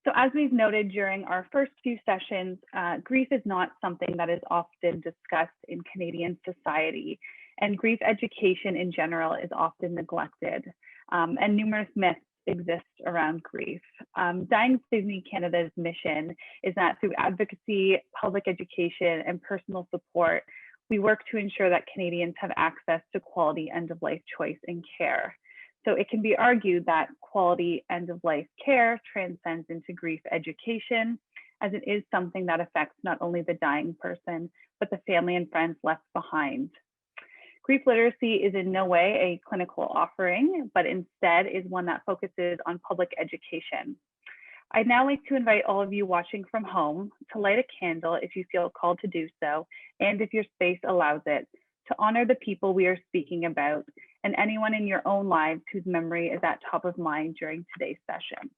So as we've noted during our first few sessions, grief is not something that is often discussed in Canadian society, and grief education in general is often neglected, and numerous myths exist around grief. Dying Saves Me Canada's mission is that through advocacy, public education, and personal support, we work to ensure that Canadians have access to quality end-of-life choice and care. So it can be argued that quality end-of-life care transcends into grief education, as it is something that affects not only the dying person, but the family and friends left behind. Grief literacy is in no way a clinical offering, but instead is one that focuses on public education. I'd now like to invite all of you watching from home to light a candle if you feel called to do so, and if your space allows it, to honor the people we are speaking about and anyone in your own lives whose memory is at top of mind during today's session.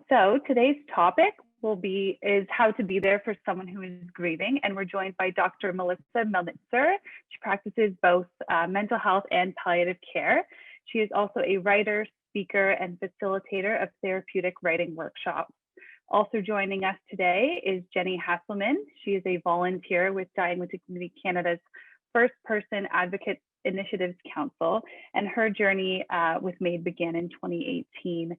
So today's topic is how to be there for someone who is grieving, and we're joined by Dr. Melnitzer. She practices both mental health and palliative care. She is also a writer, speaker, and facilitator of therapeutic writing workshops. Also joining us today is Jenny Hasselman. She is a volunteer with Dying with Dignity Canada's First Person Advocate Initiatives Council, and her journey with Maid began in 2018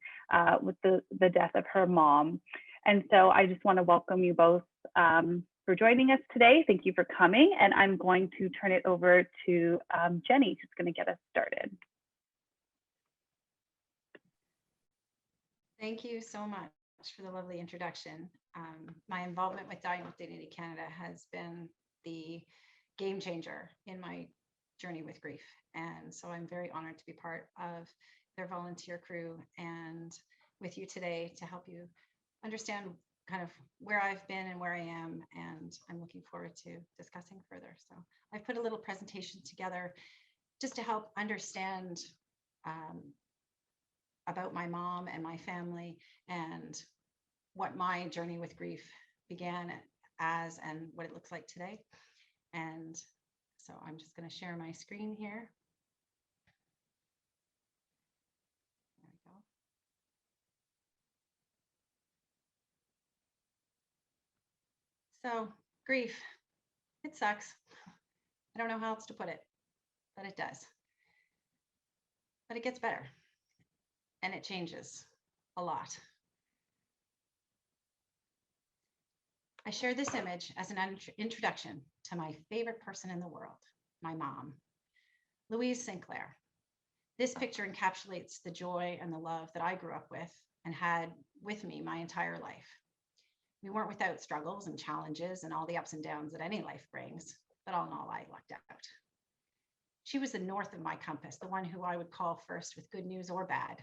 with the death of her mom. And so I just want to welcome you both for joining us today. Thank you for coming, and I'm going to turn it over to Jenny, who's going to get us started. Thank you so much for the lovely introduction. My involvement with Dying with Dignity Canada has been the game changer in my journey with grief. And so I'm very honored to be part of their volunteer crew and with you today to help you understand kind of where I've been and where I am. And I'm looking forward to discussing further. So I've put a little presentation together just to help understand about my mom and my family and what my journey with grief began as and what it looks like today. And so I'm just going to share my screen here. There we go. So grief, it sucks. I don't know how else to put it, but it does. But it gets better and it changes a lot. I share this image as an introduction to my favorite person in the world, my mom, Louise Sinclair. This picture encapsulates the joy and the love that I grew up with and had with me my entire life. We weren't without struggles and challenges and all the ups and downs that any life brings, but all in all, I lucked out. She was the north of my compass, the one who I would call first with good news or bad,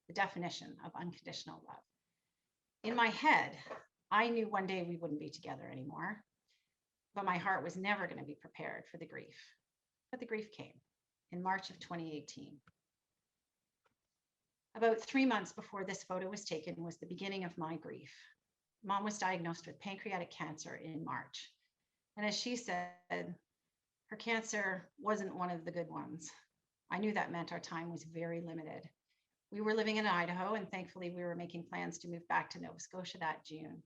the definition of unconditional love. In my head, I knew one day we wouldn't be together anymore, but my heart was never going to be prepared for the grief. But the grief came in March of 2018. About 3 months before this photo was taken was the beginning of my grief. Mom was diagnosed with pancreatic cancer in March. And as she said, her cancer wasn't one of the good ones. I knew that meant our time was very limited. We were living in Idaho, and thankfully we were making plans to move back to Nova Scotia that June.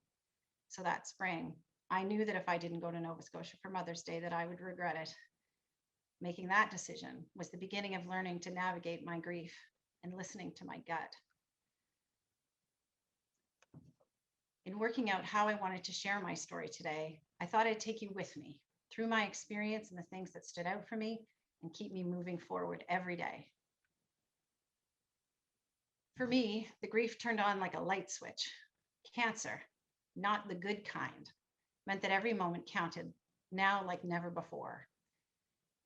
So that spring, I knew that if I didn't go to Nova Scotia for Mother's Day, that I would regret it. Making that decision was the beginning of learning to navigate my grief and listening to my gut. In working out how I wanted to share my story today, I thought I'd take you with me through my experience and the things that stood out for me and keep me moving forward every day. For me, the grief turned on like a light switch. Cancer, not the good kind, meant that every moment counted, now like never before.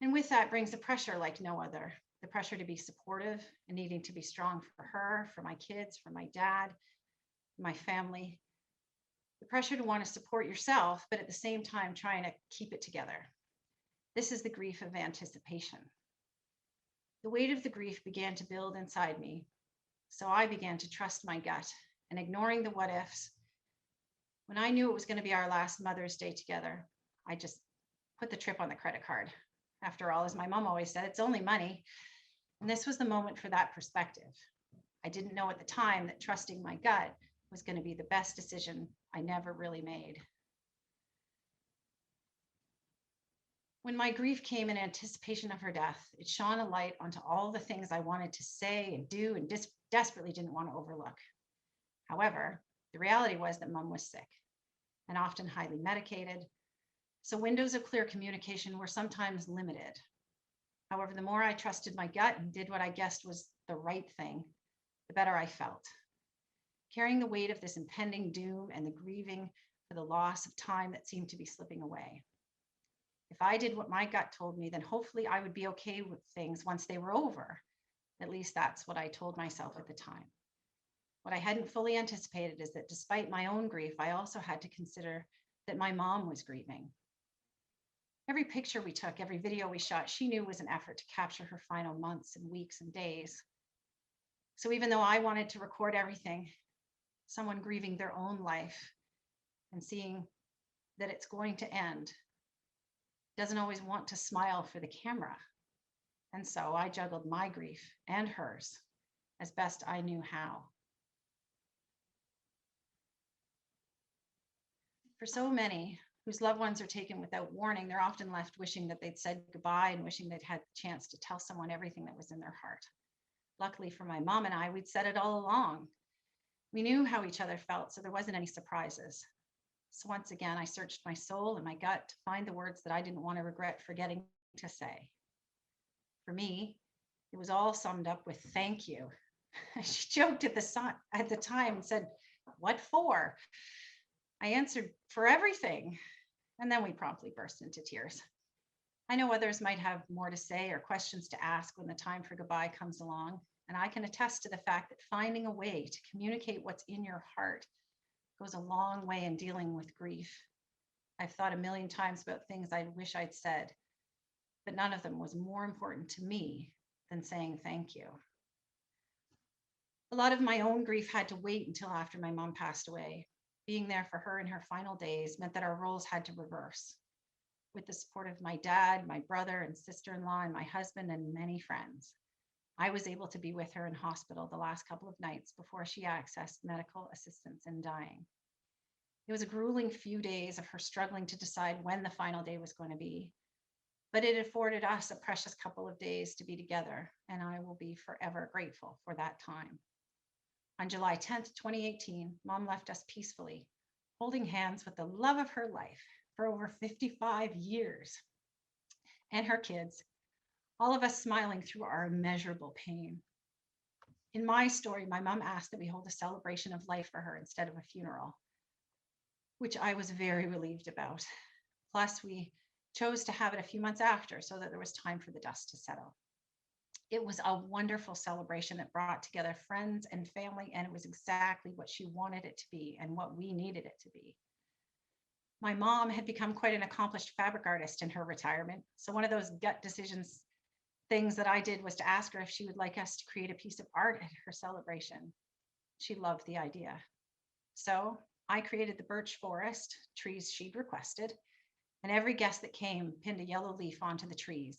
And with that brings a pressure like no other, the pressure to be supportive and needing to be strong for her, for my kids, for my dad, my family. The pressure to want to support yourself, but at the same time trying to keep it together. This is the grief of anticipation. The weight of the grief began to build inside me, so I began to trust my gut and ignoring the what ifs. When I knew it was going to be our last Mother's Day together, I just put the trip on the credit card. After all, as my mom always said, it's only money. And this was the moment for that perspective. I didn't know at the time that trusting my gut was going to be the best decision I never really made. When my grief came in anticipation of her death, it shone a light onto all the things I wanted to say and do and desperately didn't want to overlook. However, the reality was that Mom was sick and often highly medicated, so windows of clear communication were sometimes limited. However, the more I trusted my gut and did what I guessed was the right thing, the better I felt. Carrying the weight of this impending doom and the grieving for the loss of time that seemed to be slipping away. If I did what my gut told me, then hopefully I would be okay with things once they were over. At least that's what I told myself at the time. What I hadn't fully anticipated is that despite my own grief, I also had to consider that my mom was grieving. Every picture we took, every video we shot, she knew was an effort to capture her final months and weeks and days. So even though I wanted to record everything, someone grieving their own life and seeing that it's going to end doesn't always want to smile for the camera. And so I juggled my grief and hers as best I knew how. For so many whose loved ones are taken without warning, they're often left wishing that they'd said goodbye and wishing they'd had the chance to tell someone everything that was in their heart. Luckily for my mom and I, we'd said it all along. We knew how each other felt, so there wasn't any surprises. So once again, I searched my soul and my gut to find the words that I didn't want to regret forgetting to say. For me, it was all summed up with thank you. She joked at the time and said, "What for?" I answered, "For everything." And then we promptly burst into tears. I know others might have more to say or questions to ask when the time for goodbye comes along. And I can attest to the fact that finding a way to communicate what's in your heart goes a long way in dealing with grief. I've thought a million times about things I wish I'd said, but none of them was more important to me than saying thank you. A lot of my own grief had to wait until after my mom passed away. Being there for her in her final days meant that our roles had to reverse. With the support of my dad, my brother and sister-in-law, and my husband and many friends, I was able to be with her in hospital the last couple of nights before she accessed medical assistance and dying. It was a grueling few days of her struggling to decide when the final day was going to be, but it afforded us a precious couple of days to be together, and I will be forever grateful for that time. On July 10th, 2018, Mom left us peacefully, holding hands with the love of her life for over 55 years, and her kids, all of us smiling through our immeasurable pain. In my story, my mom asked that we hold a celebration of life for her instead of a funeral, which I was very relieved about. Plus, we chose to have it a few months after so that there was time for the dust to settle. It was a wonderful celebration that brought together friends and family, and it was exactly what she wanted it to be and what we needed it to be. My mom had become quite an accomplished fabric artist in her retirement, so one of those gut decisions things that I did was to ask her if she would like us to create a piece of art at her celebration. She loved the idea. So I created the birch forest, trees she'd requested, and every guest that came pinned a yellow leaf onto the trees.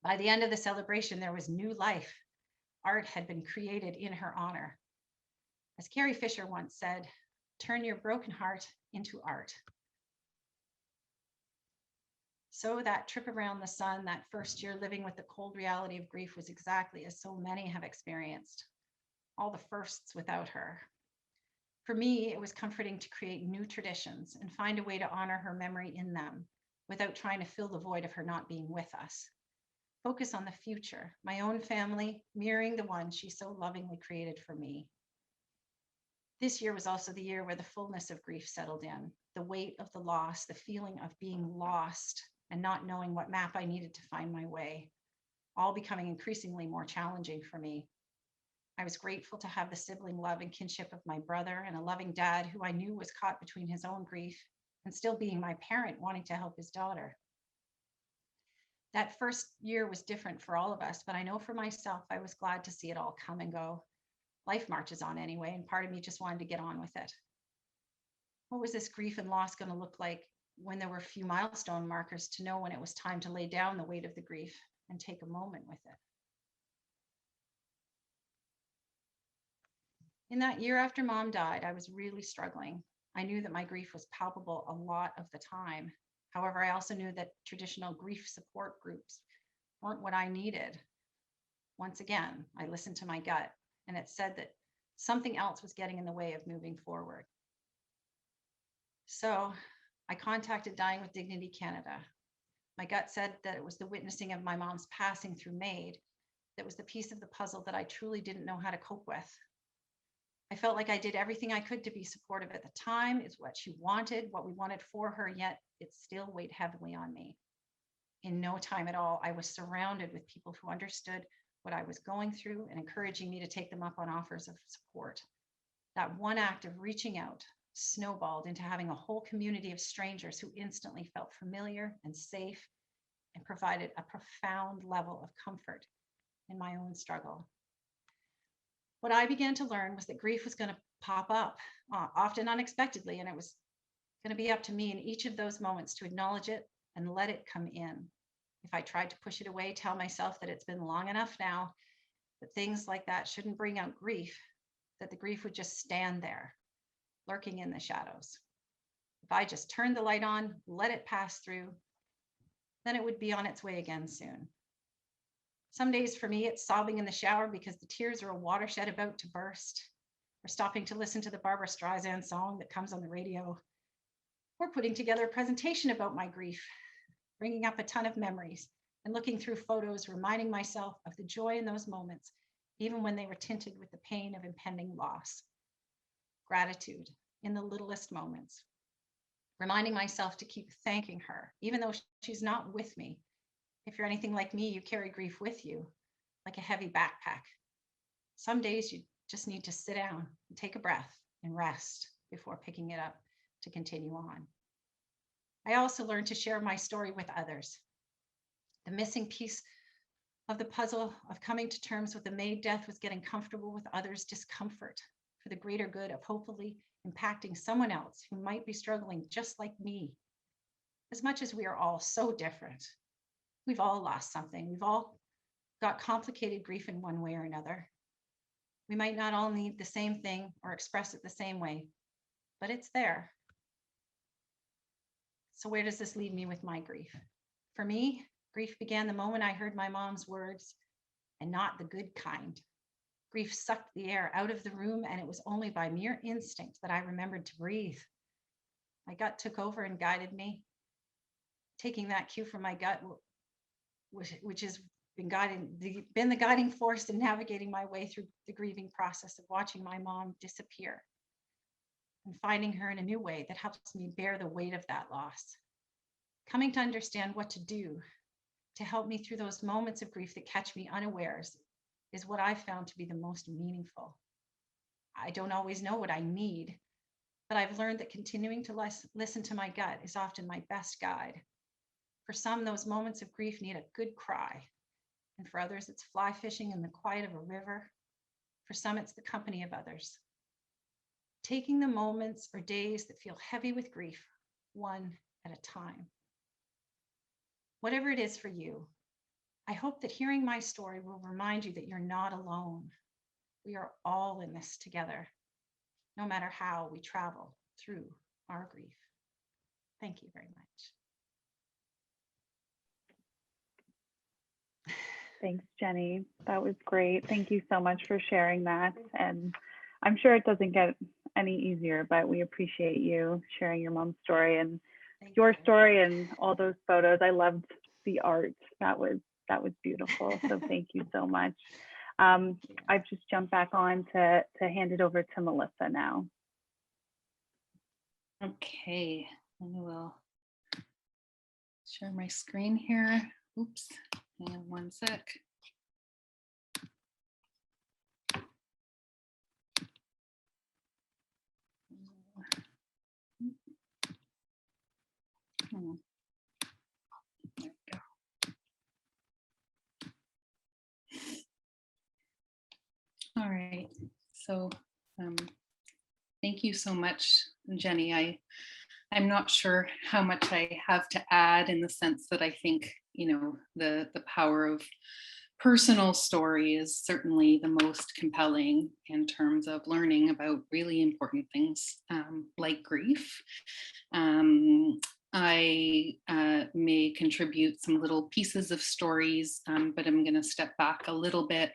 By the end of the celebration, there was new life. Art had been created in her honor. As Carrie Fisher once said, "Turn your broken heart into art." So that trip around the sun, that first year living with the cold reality of grief, was exactly as so many have experienced. All the firsts without her. For me, it was comforting to create new traditions and find a way to honor her memory in them without trying to fill the void of her not being with us. Focus on the future, my own family, mirroring the one she so lovingly created for me. This year was also the year where the fullness of grief settled in, the weight of the loss, the feeling of being lost and not knowing what map I needed to find my way, all becoming increasingly more challenging for me. I was grateful to have the sibling love and kinship of my brother and a loving dad who I knew was caught between his own grief and still being my parent wanting to help his daughter. That first year was different for all of us, but I know for myself, I was glad to see it all come and go. Life marches on anyway, and part of me just wanted to get on with it. What was this grief and loss going to look like when there were a few milestone markers to know when it was time to lay down the weight of the grief and take a moment with it? In that year after Mom died, I was really struggling. I knew that my grief was palpable a lot of the time. However, I also knew that traditional grief support groups weren't what I needed. Once again, I listened to my gut, and it said that something else was getting in the way of moving forward. So I contacted Dying with Dignity Canada. My gut said that it was the witnessing of my mom's passing through Maid that was the piece of the puzzle that I truly didn't know how to cope with. I felt like I did everything I could to be supportive at the time. It's what she wanted, what we wanted for her, yet it still weighed heavily on me. In no time at all, I was surrounded with people who understood what I was going through and encouraging me to take them up on offers of support. That one act of reaching out snowballed into having a whole community of strangers who instantly felt familiar and safe and provided a profound level of comfort in my own struggle. What I began to learn was that grief was going to pop up, often unexpectedly, and it was going to be up to me in each of those moments to acknowledge it and let it come in. If I tried to push it away, tell myself that it's been long enough now, that things like that shouldn't bring out grief, that the grief would just stand there, lurking in the shadows. If I just turned the light on, let it pass through, then it would be on its way again soon. Some days for me, it's sobbing in the shower because the tears are a watershed about to burst, or stopping to listen to the Barbra Streisand song that comes on the radio, or putting together a presentation about my grief, bringing up a ton of memories and looking through photos, reminding myself of the joy in those moments, even when they were tinted with the pain of impending loss. Gratitude in the littlest moments, reminding myself to keep thanking her, even though she's not with me. If you're anything like me, you carry grief with you like a heavy backpack. Some days you just need to sit down and take a breath and rest before picking it up to continue on. I also learned to share my story with others. The missing piece of the puzzle of coming to terms with the Maid death was getting comfortable with others' discomfort for the greater good of hopefully impacting someone else who might be struggling just like me. As much as we are all so different, we've all lost something. We've all got complicated grief in one way or another. We might not all need the same thing or express it the same way, but it's there. So where does this leave me with my grief? For me, grief began the moment I heard my mom's words, and not the good kind. Grief sucked the air out of the room, and it was only by mere instinct that I remembered to breathe. My gut took over and guided me, taking that cue from my gut, which has been the guiding force in navigating my way through the grieving process of watching my mom disappear and finding her in a new way that helps me bear the weight of that loss. Coming to understand what to do to help me through those moments of grief that catch me unawares is what I found to be the most meaningful. I don't always know what I need, but I've learned that continuing to listen to my gut is often my best guide. For some, those moments of grief need a good cry. And for others, it's fly fishing in the quiet of a river. For some, it's the company of others. Taking the moments or days that feel heavy with grief, one at a time. Whatever it is for you, I hope that hearing my story will remind you that you're not alone. We are all in this together, no matter how we travel through our grief. Thank you very much. Thanks, Jenny. That was great. Thank you so much for sharing that. And I'm sure it doesn't get any easier, but we appreciate you sharing your mom's story and your story and all those photos. I loved the art. That was beautiful. So thank you so much. I've just jumped back on to hand it over to Melissa now. Okay, I will share my screen here. Oops, hang on one sec. There we go. All right, so thank you so much, Jenny. I'm not sure how much I have to add in the sense that I think, you know, the power of personal story is certainly the most compelling in terms of learning about really important things like grief. I may contribute some little pieces of stories, but I'm going to step back a little bit,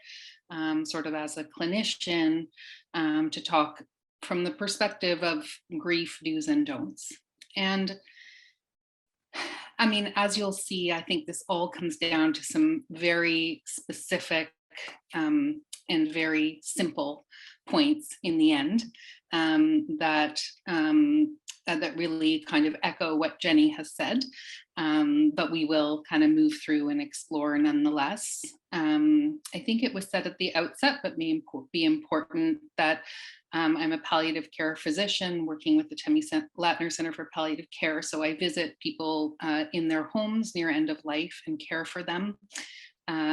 sort of as a clinician, to talk from the perspective of grief do's and don'ts. And I mean, as you'll see, I think this all comes down to some very specific and very simple points in the end that really kind of echo what Jenny has said, but we will kind of move through and explore nonetheless. I think it was said at the outset, but may be important, that I'm a palliative care physician working with the Temi Latner Center for Palliative Care. So I visit people in their homes near end of life and care for them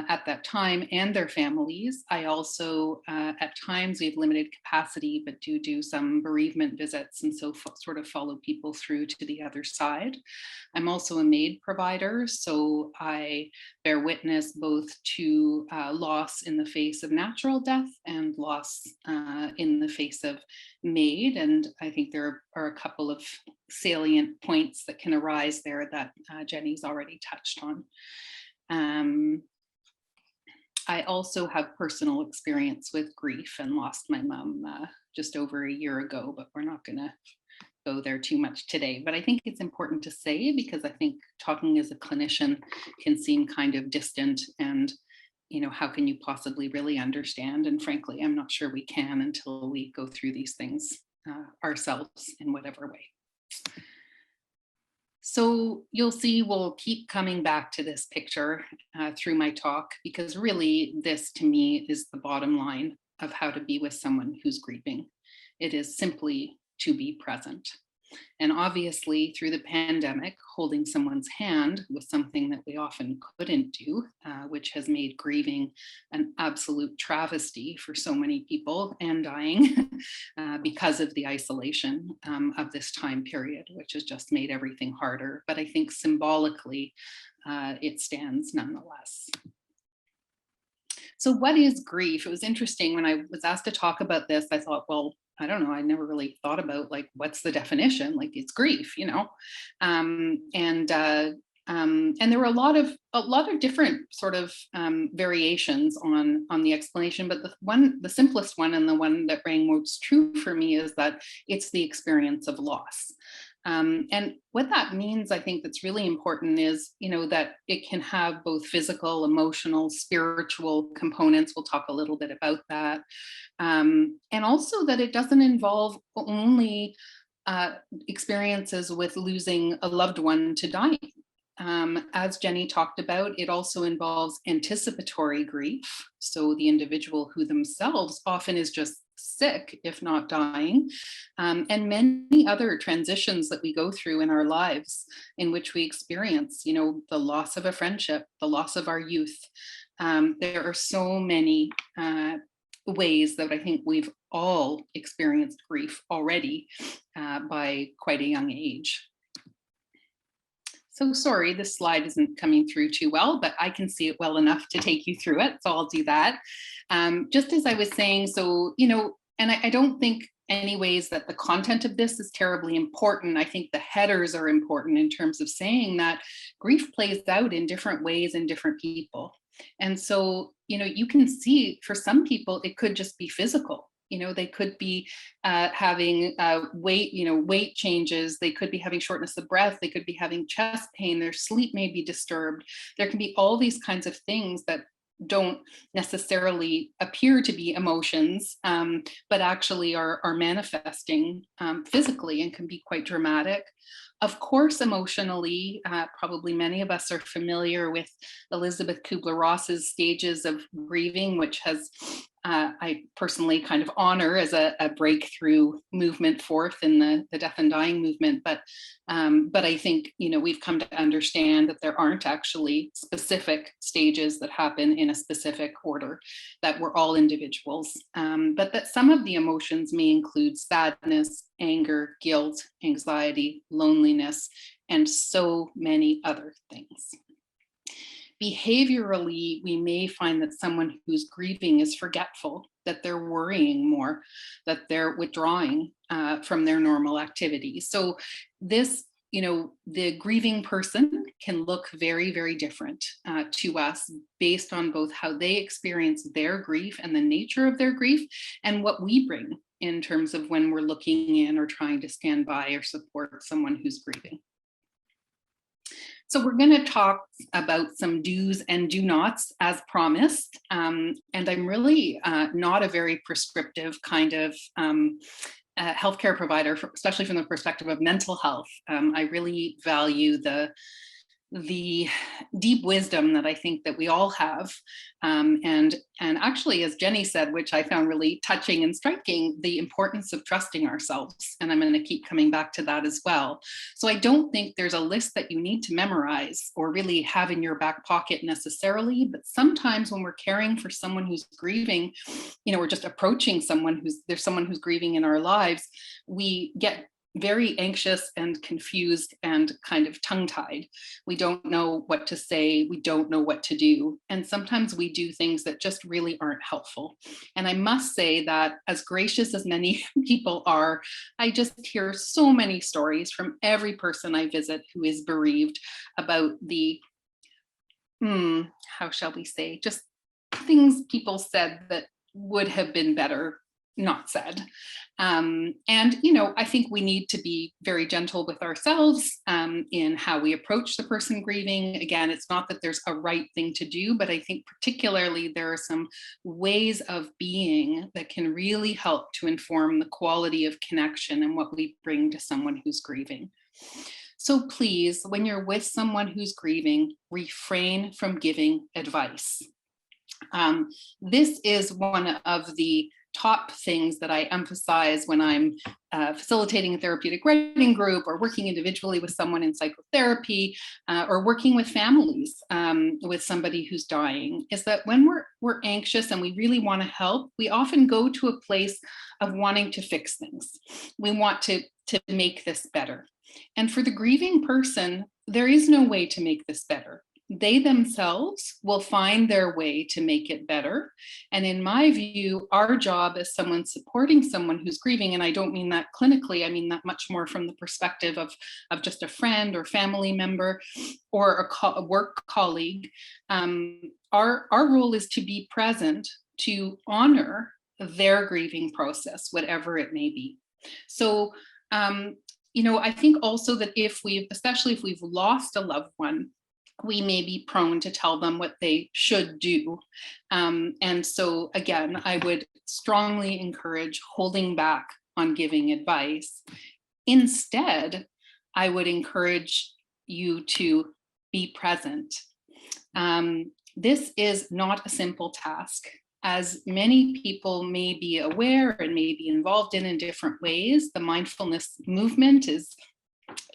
at that time and their families. I also, at times, we have limited capacity, but do some bereavement visits, and so sort of follow people through to the other side. I'm also a Maid provider, so I bear witness both to loss in the face of natural death and loss in the face of Maid. And I think there are a couple of salient points that can arise there that Jenny's already touched on. I also have personal experience with grief and lost my mom just over a year ago, but we're not going to go there too much today. But I think it's important to say, because I think talking as a clinician can seem kind of distant, and how can you possibly really understand? And frankly, I'm not sure we can until we go through these things ourselves in whatever way. So you'll see we'll keep coming back to this picture through my talk, because really this to me is the bottom line of how to be with someone who's grieving. It is simply to be present. And obviously through the pandemic, holding someone's hand was something that we often couldn't do, which has made grieving an absolute travesty for so many people and dying because of the isolation of this time period, which has just made everything harder. But I think symbolically, it stands nonetheless. So what is grief? It was interesting when I was asked to talk about this, I thought, well, I don't know, I never really thought about like, what's the definition? Like, it's grief, and there were a lot of different sort of variations on the explanation, but the simplest one, and the one that rang most true for me, is that it's the experience of loss. And what that means, I think that's really important, is, that it can have both physical, emotional, spiritual components. We'll talk a little bit about that. And also that it doesn't involve only experiences with losing a loved one to dying. As Jenny talked about, it also involves anticipatory grief. So the individual who themselves often is just sick, if not dying, and many other transitions that we go through in our lives in which we experience, the loss of a friendship, the loss of our youth. There are so many ways that I think we've all experienced grief already by quite a young age. So sorry, this slide isn't coming through too well, but I can see it well enough to take you through it. So I'll do that. Just as I was saying, so, and I don't think anyways that the content of this is terribly important. I think the headers are important in terms of saying that grief plays out in different ways in different people. And so, you can see for some people, it could just be physical. They could be having weight changes. They could be having shortness of breath. They could be having chest pain. Their sleep may be disturbed. There can be all these kinds of things that don't necessarily appear to be emotions, but actually are manifesting physically and can be quite dramatic. Of course, emotionally, probably many of us are familiar with Elizabeth Kubler-Ross's stages of grieving, which has I personally kind of honor as a breakthrough movement forth in the death and dying movement. But I think, we've come to understand that there aren't actually specific stages that happen in a specific order, that we're all individuals, but that some of the emotions may include sadness, anger, guilt, anxiety, loneliness, and so many other things. Behaviorally, we may find that someone who's grieving is forgetful, that they're worrying more, that they're withdrawing from their normal activities. So this, the grieving person can look very, very different to us based on both how they experience their grief and the nature of their grief, and what we bring in terms of when we're looking in or trying to stand by or support someone who's grieving. So we're going to talk about some do's and do nots as promised. And I'm really not a very prescriptive kind of healthcare provider, especially from the perspective of mental health. I really value the deep wisdom that I think that we all have. And actually, as Jenny said, which I found really touching and striking, the importance of trusting ourselves. And I'm going to keep coming back to that as well. So I don't think there's a list that you need to memorize or really have in your back pocket necessarily. But sometimes when we're caring for someone who's grieving, we're just approaching there's someone who's grieving in our lives, we get very anxious and confused and kind of tongue-tied. We don't know what to say. We don't know what to do. And sometimes we do things that just really aren't helpful. And I must say that as gracious as many people are, I just hear so many stories from every person I visit who is bereaved about the, how shall we say, just things people said that would have been better not said. And, I think we need to be very gentle with ourselves in how we approach the person grieving. Again, it's not that there's a right thing to do, but I think particularly there are some ways of being that can really help to inform the quality of connection and what we bring to someone who's grieving. So please, when you're with someone who's grieving, refrain from giving advice. This is one of the top things that I emphasize when I'm facilitating a therapeutic writing group or working individually with someone in psychotherapy or working with families with somebody who's dying, is that when we're anxious and we really want to help, we often go to a place of wanting to fix things. We want to make this better. And for the grieving person, there is no way to make this better. They themselves will find their way to make it better. And in my view, our job as someone supporting someone who's grieving, and I don't mean that clinically, I mean that much more from the perspective of just a friend or family member or a work colleague, our role is to be present, to honor their grieving process, whatever it may be. So, I think also that especially if we've lost a loved one, we may be prone to tell them what they should do. And so again, I would strongly encourage holding back on giving advice. Instead, I would encourage you to be present. This is not a simple task. As many people may be aware and may be involved in different ways, the mindfulness movement is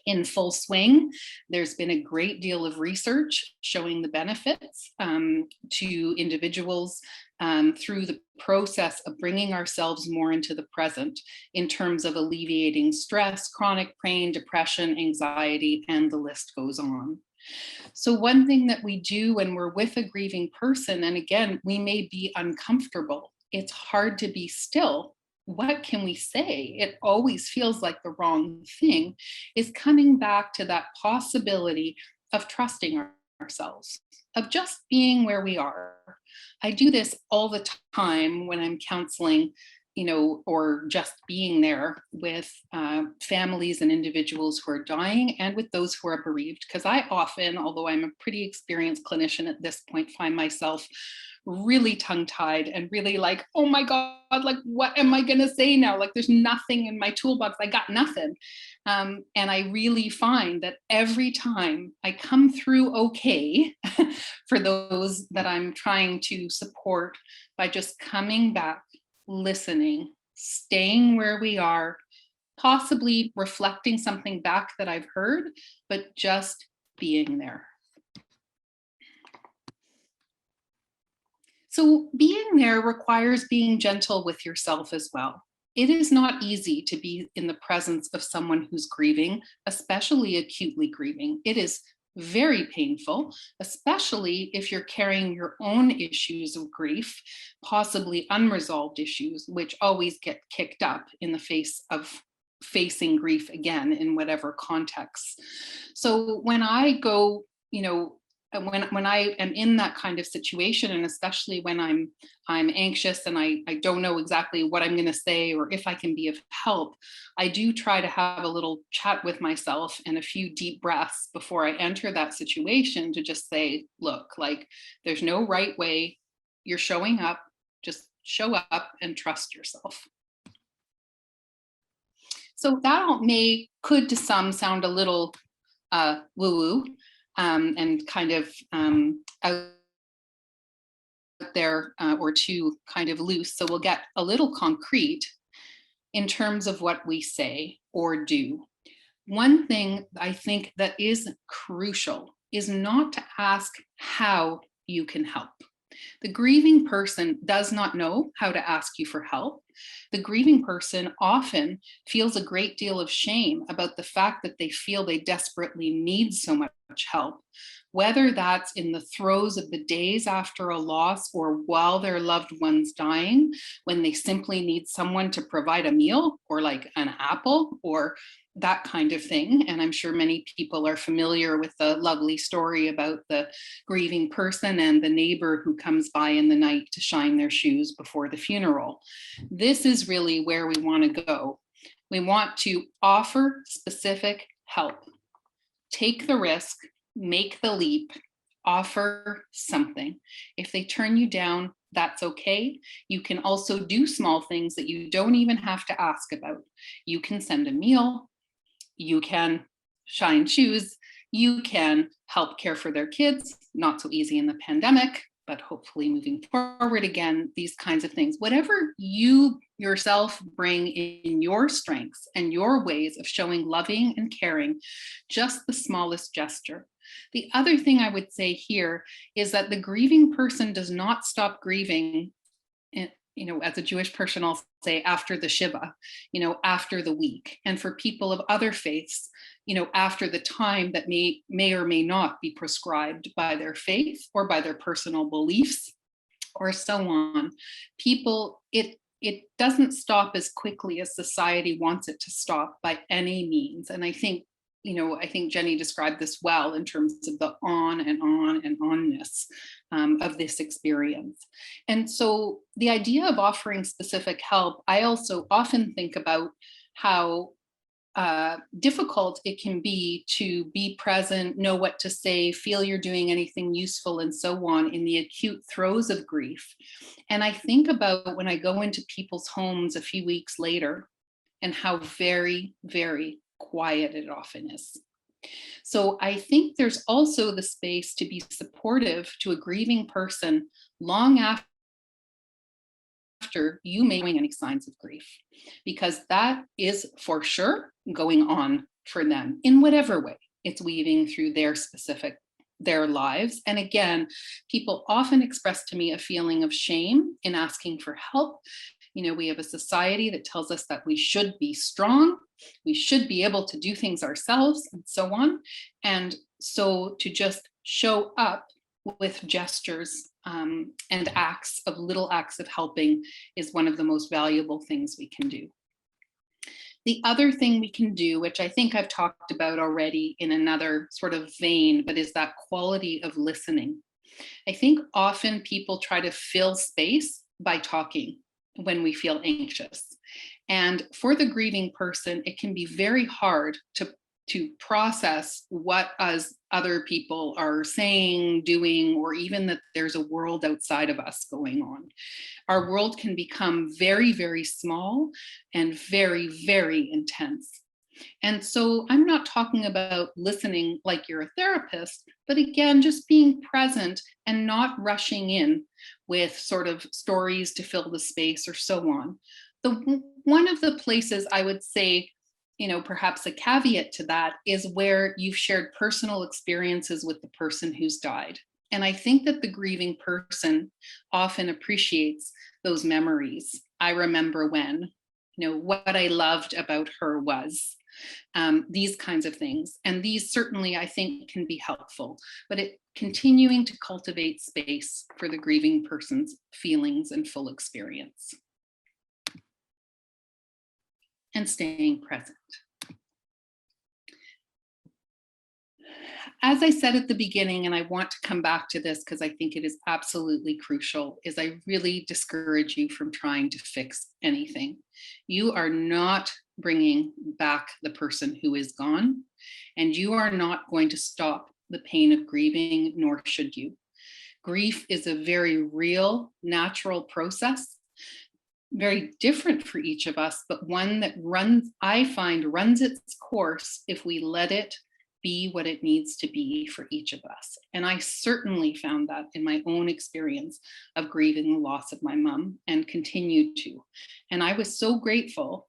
in full swing. There's been a great deal of research showing the benefits to individuals through the process of bringing ourselves more into the present in terms of alleviating stress, chronic pain, depression, anxiety, and the list goes on. So one thing that we do when we're with a grieving person, and again, we may be uncomfortable, it's hard to be still. What can we say? It always feels like the wrong thing, is coming back to that possibility of trusting ourselves, of just being where we are. I do this all the time when I'm counseling, or just being there with families and individuals who are dying and with those who are bereaved. Because I often, although I'm a pretty experienced clinician at this point, find myself really tongue-tied and really like, oh my God, like, what am I going to say now? Like, there's nothing in my toolbox. I got nothing. And I really find that every time I come through okay for those that I'm trying to support by just coming back, listening, staying where we are, possibly reflecting something back that I've heard, but just being there. So being there requires being gentle with yourself as well. It is not easy to be in the presence of someone who's grieving, especially acutely grieving. It is very painful, especially if you're carrying your own issues of grief, possibly unresolved issues, which always get kicked up in the face of facing grief again in whatever context. So when I go, when I am in that kind of situation, and especially when I'm anxious and I don't know exactly what I'm going to say or if I can be of help, I do try to have a little chat with myself and a few deep breaths before I enter that situation to just say, look, like, there's no right way. You're showing up, just show up and trust yourself. So that could to some sound a little woo-woo and kind of out there or too kind of loose. So we'll get a little concrete in terms of what we say or do. One thing I think that is crucial is not to ask how you can help. The grieving person does not know how to ask you for help. The grieving person often feels a great deal of shame about the fact that they feel they desperately need so much help, whether that's in the throes of the days after a loss or while their loved one's dying, when they simply need someone to provide a meal or like an apple or that kind of thing. And I'm sure many people are familiar with the lovely story about the grieving person and the neighbor who comes by in the night to shine their shoes before the funeral. This is really where we want to go. We want to offer specific help. Take the risk, make the leap, offer something. If they turn you down, that's okay. You can also do small things that you don't even have to ask about. You can send a meal, you can shine shoes, you can help care for their kids, not so easy in the pandemic, but hopefully moving forward again, these kinds of things. Whatever you yourself bring in your strengths and your ways of showing loving and caring, just the smallest gesture. The other thing I would say here is that the grieving person does not stop grieving, as a Jewish person, I'll say after the Shiva, after the week. And for people of other faiths, after the time that may or may not be prescribed by their faith or by their personal beliefs or so on. People, it doesn't stop as quickly as society wants it to stop by any means. And I think Jenny described this well in terms of the on and on and onness of this experience. And so the idea of offering specific help, I also often think about how difficult it can be to be present, know what to say, feel you're doing anything useful and so on in the acute throes of grief. And I think about when I go into people's homes a few weeks later and how very, very quiet it often is. So I think there's also the space to be supportive to a grieving person long after you may showing any signs of grief, because that is for sure going on for them in whatever way it's weaving through their lives. And again, people often express to me a feeling of shame in asking for help. We have a society that tells us that we should be strong, we should be able to do things ourselves and so on. And so to just show up with gestures and little acts of helping is one of the most valuable things we can do. The other thing we can do, which I think I've talked about already in another sort of vein, but is that quality of listening. I think often people try to fill space by talking when we feel anxious. And for the grieving person, it can be very hard to process what other people are saying, doing, or even that there's a world outside of us going on. Our world can become very, very small and very, very intense. And so I'm not talking about listening like you're a therapist, but again, just being present and not rushing in with sort of stories to fill the space or so on. One of the places I would say, perhaps a caveat to that is where you've shared personal experiences with the person who's died. And I think that the grieving person often appreciates those memories. I remember when, what I loved about her was, these kinds of things. And these certainly, I think, can be helpful, but continuing to cultivate space for the grieving person's feelings and full experience. And staying present. As I said at the beginning, and I want to come back to this because I think it is absolutely crucial, is I really discourage you from trying to fix anything. You are not bringing back the person who is gone, and you are not going to stop the pain of grieving, nor should you. Grief is a very real, natural process, very different for each of us, but one that I find runs its course if we let it be what it needs to be for each of us. And I certainly found that in my own experience of grieving the loss of my mom, and continue to. And I was so grateful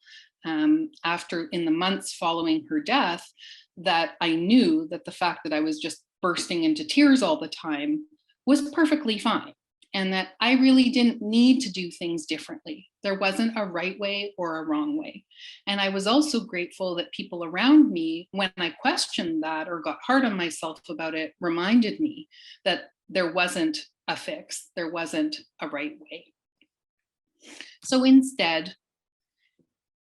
after, in the months following her death, that I knew that the fact that I was just bursting into tears all the time was perfectly fine. And that I really didn't need to do things differently. There wasn't a right way or a wrong way. And I was also grateful that people around me, when I questioned that or got hard on myself about it, reminded me that there wasn't a fix, there wasn't a right way. So instead,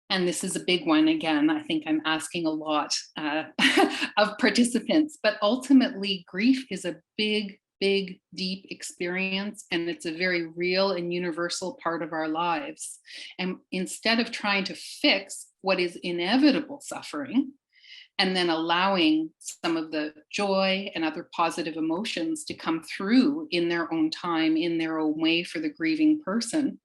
and this is a big one again, I think I'm asking a lot of participants, but ultimately grief is a big, deep experience, and it's a very real and universal part of our lives. And instead of trying to fix what is inevitable suffering, and then allowing some of the joy and other positive emotions to come through in their own time, in their own way for the grieving person,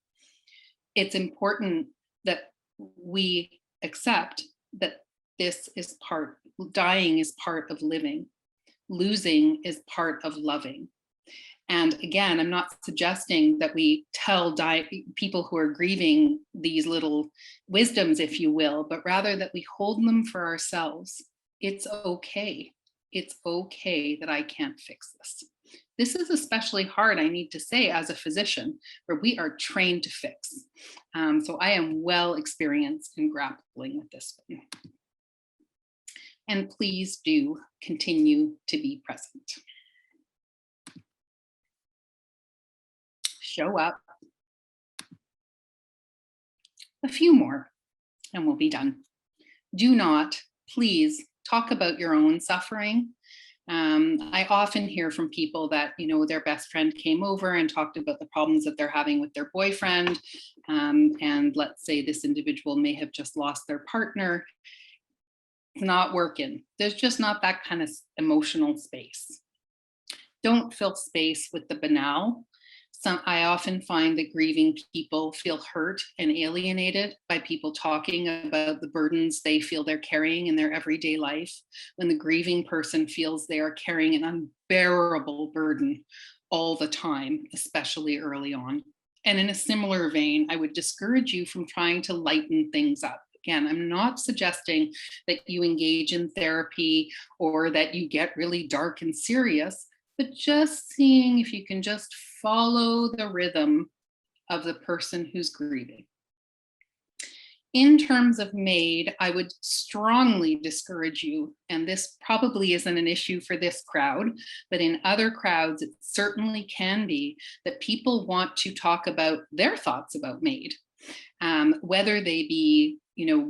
it's important that we accept that dying is part of living. Losing is part of loving. And again, I'm not suggesting that we tell people who are grieving these little wisdoms, if you will, but rather that we hold them for ourselves. It's okay. It's okay that I can't fix this. This is especially hard, I need to say, as a physician, where we are trained to fix. So I am well experienced in grappling with this one. And please do continue to be present. Show up. A few more and we'll be done. Do not, please, talk about your own suffering. I often hear from people that, their best friend came over and talked about the problems that they're having with their boyfriend. And let's say this individual may have just lost their partner. It's not working. There's just not that kind of emotional space. Don't fill space with the banal. I often find that grieving people feel hurt and alienated by people talking about the burdens they feel they're carrying in their everyday life, when the grieving person feels they are carrying an unbearable burden all the time, especially early on. And in a similar vein, I would discourage you from trying to lighten things up. Again, I'm not suggesting that you engage in therapy or that you get really dark and serious, but just seeing if you can just follow the rhythm of the person who's grieving. In terms of Maid, I would strongly discourage you, and this probably isn't an issue for this crowd, but in other crowds, it certainly can be, that people want to talk about their thoughts about Maid, whether they be,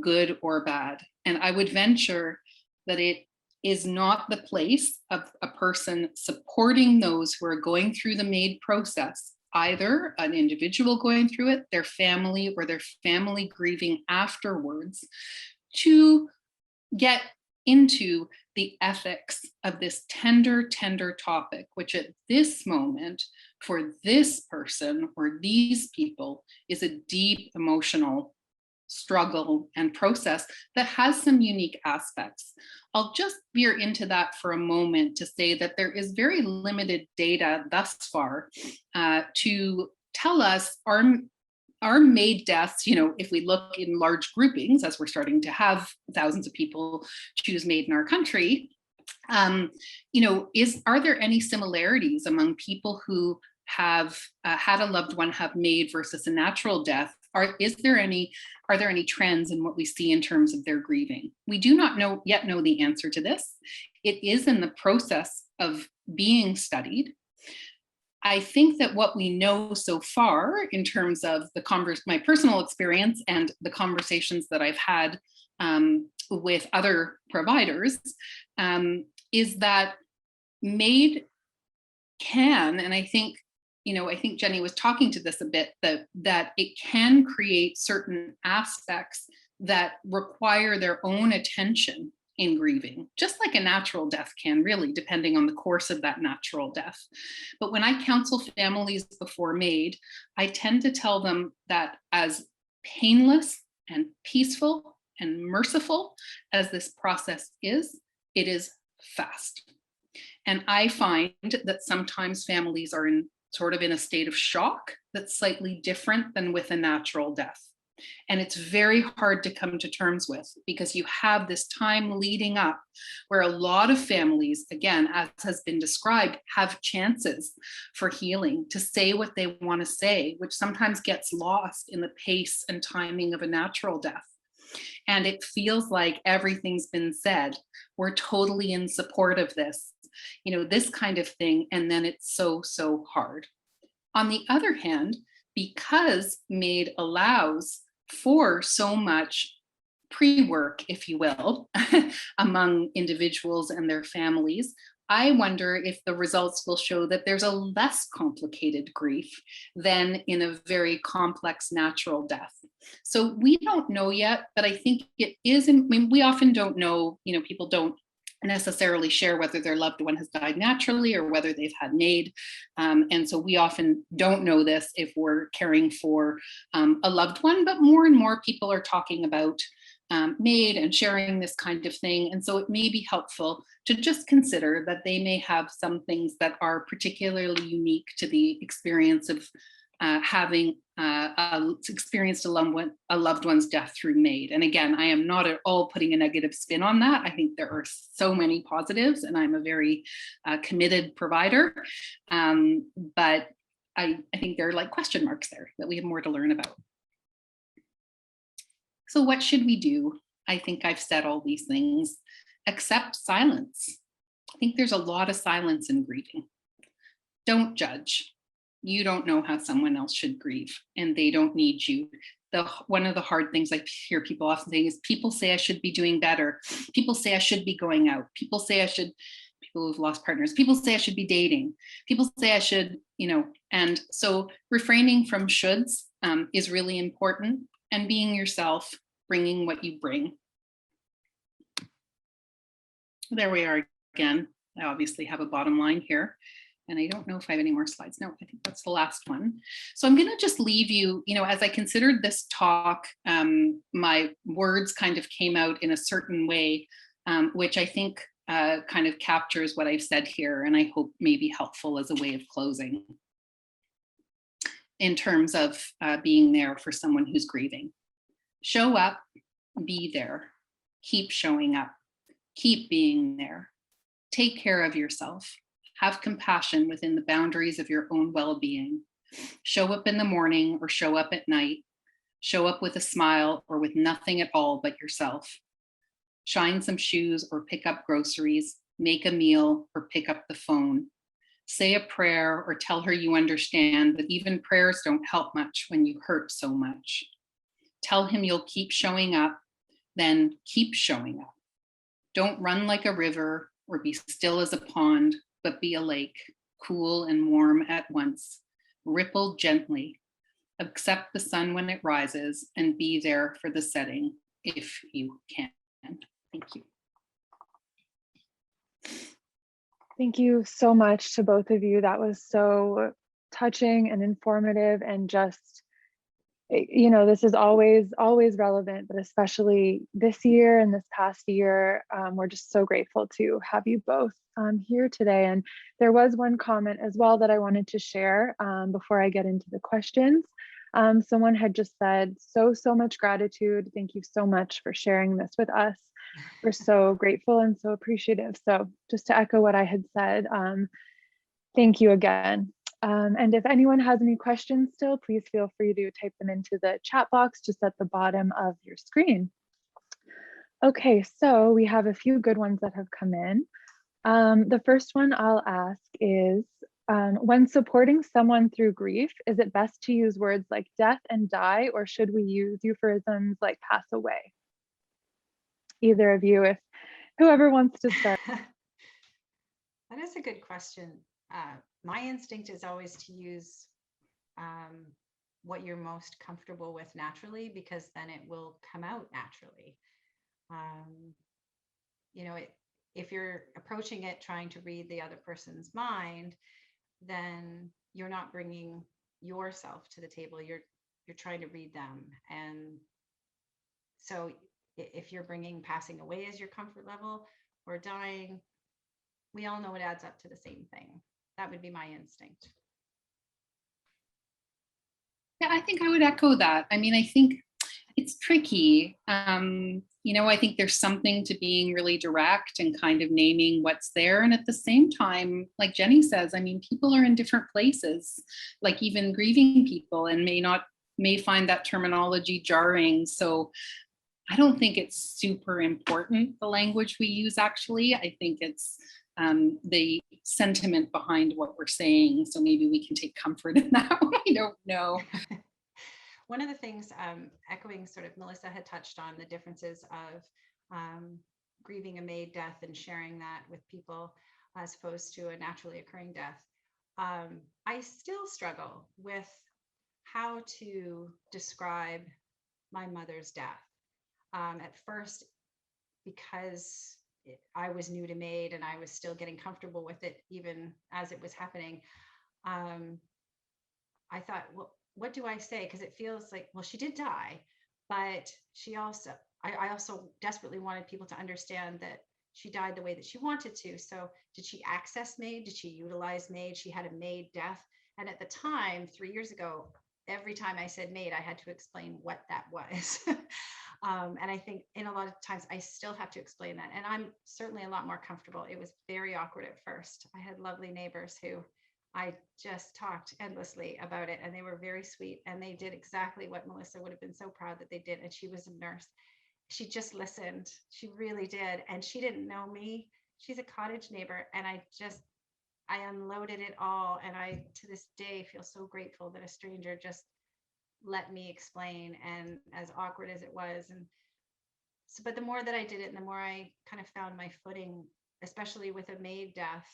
good or bad. And I would venture that it is not the place of a person supporting those who are going through the Maid process, either an individual going through it, their family, or their family grieving afterwards, to get into the ethics of this tender topic, which at this moment, for this person or these people, is a deep emotional struggle and process that has some unique aspects. I'll just veer into that for a moment to say that there is very limited data thus far to tell us our Maid deaths, if we look in large groupings, as we're starting to have thousands of people choose Maid in our country, are there any similarities among people who have had a loved one have Maid versus a natural death? are there any trends in what we see in terms of their grieving? We do not yet know the answer to this. It is in the process of being studied. I think that what we know so far in terms of my personal experience and the conversations that I've had with other providers is that Maid can, and I think Jenny was talking to this a bit, that it can create certain aspects that require their own attention in grieving, just like a natural death can, really, depending on the course of that natural death. But when I counsel families before Maid, I tend to tell them that as painless and peaceful and merciful as this process is, it is fast. And I find that sometimes families are in a state of shock that's slightly different than with a natural death. And it's very hard to come to terms with, because you have this time leading up where a lot of families, again, as has been described, have chances for healing, to say what they want to say, which sometimes gets lost in the pace and timing of a natural death. And it feels like everything's been said. We're totally in support of this, this kind of thing. And then it's so hard. On the other hand, because Maid allows for so much pre-work, if you will, among individuals and their families, I wonder if the results will show that there's a less complicated grief than in a very complex natural death. So we don't know yet, but I think it is, we often don't know, people don't necessarily share whether their loved one has died naturally or whether they've had Maid. And so we often don't know this if we're caring for a loved one, but more and more people are talking about Maid and sharing this kind of thing. And so it may be helpful to just consider that they may have some things that are particularly unique to the experience of having experienced a loved one's death through Maid. And again, I am not at all putting a negative spin on that. I think there are so many positives, and I'm a very committed provider. But I think there are like question marks there that we have more to learn about. So what should we do? I think I've said all these things. Accept silence. I think there's a lot of silence in grieving. Don't judge. You don't know how someone else should grieve, and they don't need you. One of the hard things I hear people often saying is, people say I should be doing better. People say I should be going out. People who've lost partners, people say I should be dating. People say I should, and so refraining from shoulds is really important, and being yourself, bringing what you bring. There we are again. I obviously have a bottom line here. And I don't know if I have any more slides. No, I think that's the last one. So I'm going to just leave you, as I considered this talk, my words kind of came out in a certain way, which I think kind of captures what I've said here, and I hope may be helpful as a way of closing in terms of being there for someone who's grieving. Show up, be there, keep showing up, keep being there, take care of yourself. Have compassion within the boundaries of your own well-being. Show up in the morning or show up at night. Show up with a smile or with nothing at all but yourself. Shine some shoes or pick up groceries. Make a meal or pick up the phone. Say a prayer or tell her you understand that even prayers don't help much when you hurt so much. Tell him you'll keep showing up, then keep showing up. Don't run like a river or be still as a pond, but be a lake, cool and warm at once. Ripple gently. Accept the sun when it rises and be there for the setting if you can. Thank you. Thank you so much to both of you. That was so touching and informative, and just, this is always relevant, but especially this year and this past year, we're just so grateful to have you both here today. And there was one comment as well that I wanted to share before I get into the questions. Someone had just said, so much gratitude. Thank you so much for sharing this with us. We're so grateful and so appreciative. So just to echo what I had said, thank you again. And if anyone has any questions still, please feel free to type them into the chat box just at the bottom of your screen. Okay, so we have a few good ones that have come in. The first one I'll ask is, when supporting someone through grief, is it best to use words like death and die, or should we use euphorisms like pass away? Either of you, if whoever wants to start. That is a good question. My instinct is always to use what you're most comfortable with naturally, because then it will come out naturally. You know, if you're approaching it trying to read the other person's mind, then you're not bringing yourself to the table. You're trying to read them. And so if you're bringing passing away as your comfort level or dying, we all know it adds up to the same thing. That would be my instinct. Yeah, I think I would echo that. I mean, I think it's tricky. You know, I think there's something to being really direct and kind of naming what's there. And at the same time, like Jenny says, I mean, people are in different places, like even grieving people, and may find that terminology jarring. So I don't think it's super important, the language we use, actually. I think it's the sentiment behind what we're saying. So maybe we can take comfort in that. I don't know. One of the things, echoing sort of Melissa had touched on, the differences of grieving a Maid death and sharing that with people as opposed to a naturally occurring death. I still struggle with how to describe my mother's death. At first, because I was new to Maid and I was still getting comfortable with it, even as it was happening, I thought, well, what do I say? Because it feels like, well, she did die, but I also desperately wanted people to understand that she died the way that she wanted to. So did she access Maid? Did she utilize Maid? She had a Maid death. And at the time, 3 years ago, every time I said Maid, I had to explain what that was. And I think in a lot of times I still have to explain that. And I'm certainly a lot more comfortable. It was very awkward at first. I had lovely neighbors who I just talked endlessly about it, and they were very sweet, and they did exactly what Melissa would have been so proud that they did. And she was a nurse. She just listened. She really did. And she didn't know me. She's a cottage neighbor. And I unloaded it all. And I, to this day, feel so grateful that a stranger just let me explain, and as awkward as it was. And so, but the more that I did it, and the more I kind of found my footing, especially with a Maid death,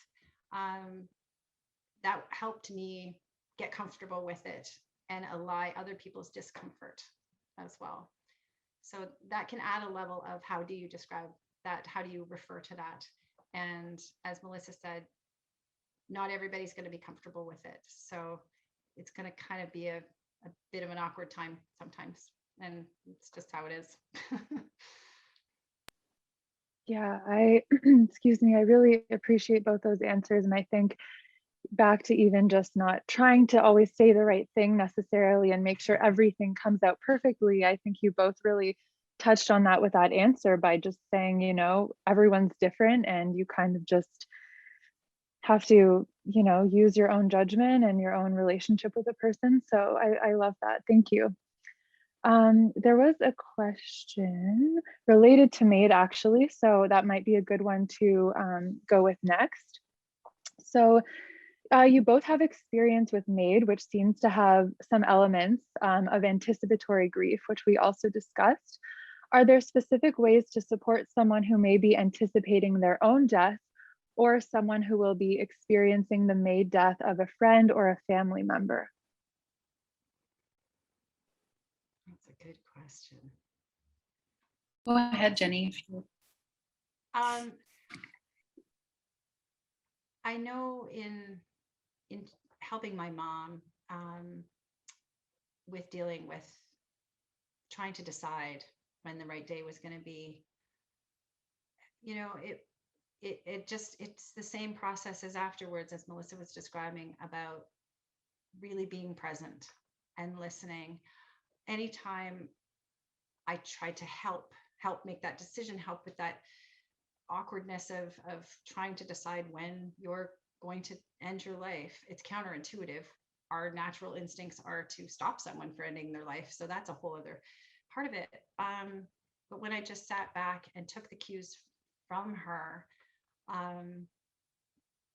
that helped me get comfortable with it and allay other people's discomfort as well. So that can add a level of how do you describe that? How do you refer to that? And as Melissa said, not everybody's going to be comfortable with it. So it's going to kind of be a bit of an awkward time sometimes. And it's just how it is. Yeah, excuse me, I really appreciate both those answers. And I think back to even just not trying to always say the right thing necessarily and make sure everything comes out perfectly. I think you both really touched on that with that answer by just saying, you know, everyone's different and you kind of just have to, you know, use your own judgment and your own relationship with a person. So I love that. Thank you. There was a question related to Maid, actually, so that might be a good one to go with next. So you both have experience with Maid, which seems to have some elements of anticipatory grief, which we also discussed. Are there specific ways to support someone who may be anticipating their own death, or someone who will be experiencing the Maid death of a friend or a family member? That's a good question. Go ahead, Jenny. I know in helping my mom with dealing with trying to decide when the right day was going to be, you know, it's the same process as afterwards, as Melissa was describing, about really being present and listening. Anytime I try to help make that decision, help with that awkwardness of trying to decide when you're going to end your life, it's counterintuitive. Our natural instincts are to stop someone for ending their life. So that's a whole other part of it. But when I just sat back and took the cues from her,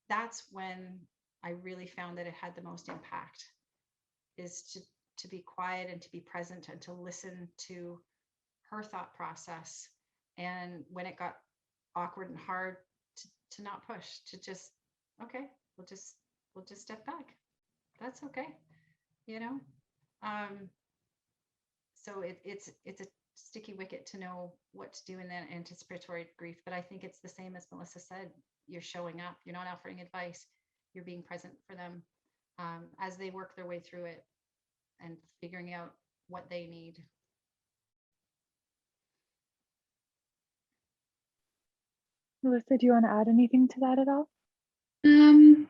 that's when I really found that it had the most impact, is to be quiet and to be present and to listen to her thought process. And when it got awkward and hard, to not push, to just, okay, we'll just step back. That's okay, you know. So it's a sticky wicket to know what to do in that anticipatory grief. But I think it's the same as Melissa said. You're showing up. You're not offering advice. You're being present for them as they work their way through it and figuring out what they need. Melissa, do you want to add anything to that at all? Do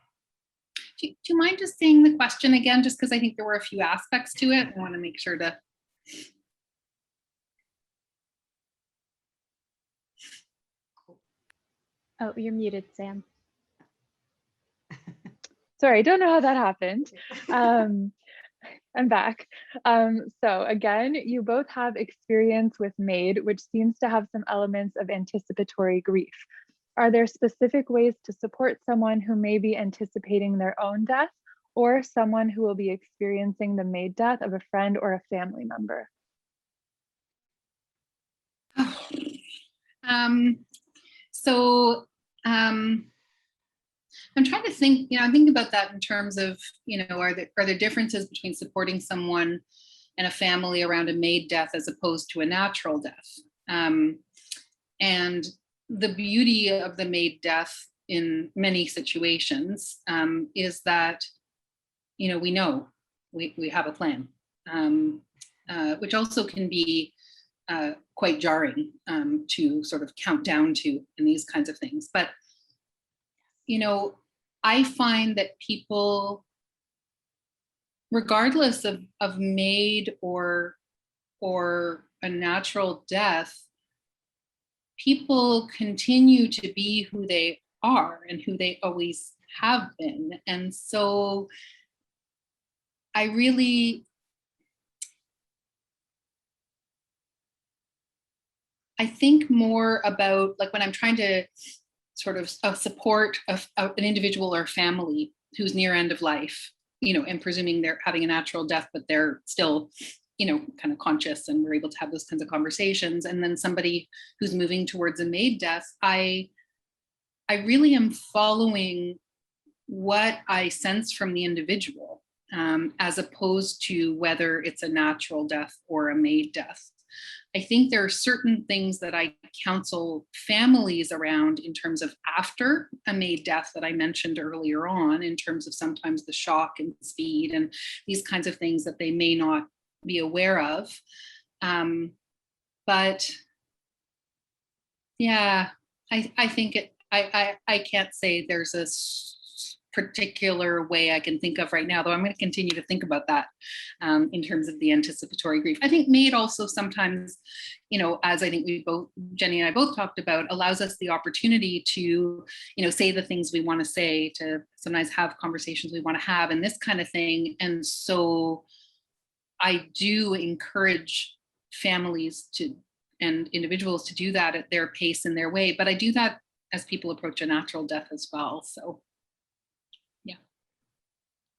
you mind just saying the question again, just because I think there were a few aspects to it. I want to make sure to. Oh, you're muted, Sam. Sorry, I don't know how that happened. I'm back. So again, you both have experience with Maid, which seems to have some elements of anticipatory grief. Are there specific ways to support someone who may be anticipating their own death, or someone who will be experiencing the Maid death of a friend or a family member? I'm trying to think, I'm thinking about that in terms of, are there differences between supporting someone and a family around a Maid death as opposed to a natural death? And the beauty of the Maid death in many situations is that, we know we have a plan, which also can be quite jarring to sort of count down to in these kinds of things. But, I find that people, regardless of Maid or a natural death, people continue to be who they are and who they always have been. And so I think more about, like, when I'm trying to sort of support an individual or family who's near end of life, and presuming they're having a natural death, but they're still, kind of conscious, and we're able to have those kinds of conversations. And then somebody who's moving towards a Maid death, I really am following what I sense from the individual, as opposed to whether it's a natural death or a Maid death. I think there are certain things that I counsel families around in terms of after a Maid death that I mentioned earlier on, in terms of sometimes the shock and speed and these kinds of things that they may not be aware of. But yeah, I think I can't say there's a particular way I can think of right now, though I'm going to continue to think about that in terms of the anticipatory grief. I think Maid also sometimes, as I think Jenny and I both talked about, allows us the opportunity to, say the things we want to say, to sometimes have conversations we want to have, and this kind of thing. And so I do encourage families and individuals to do that at their pace and their way, but I do that as people approach a natural death as well. So.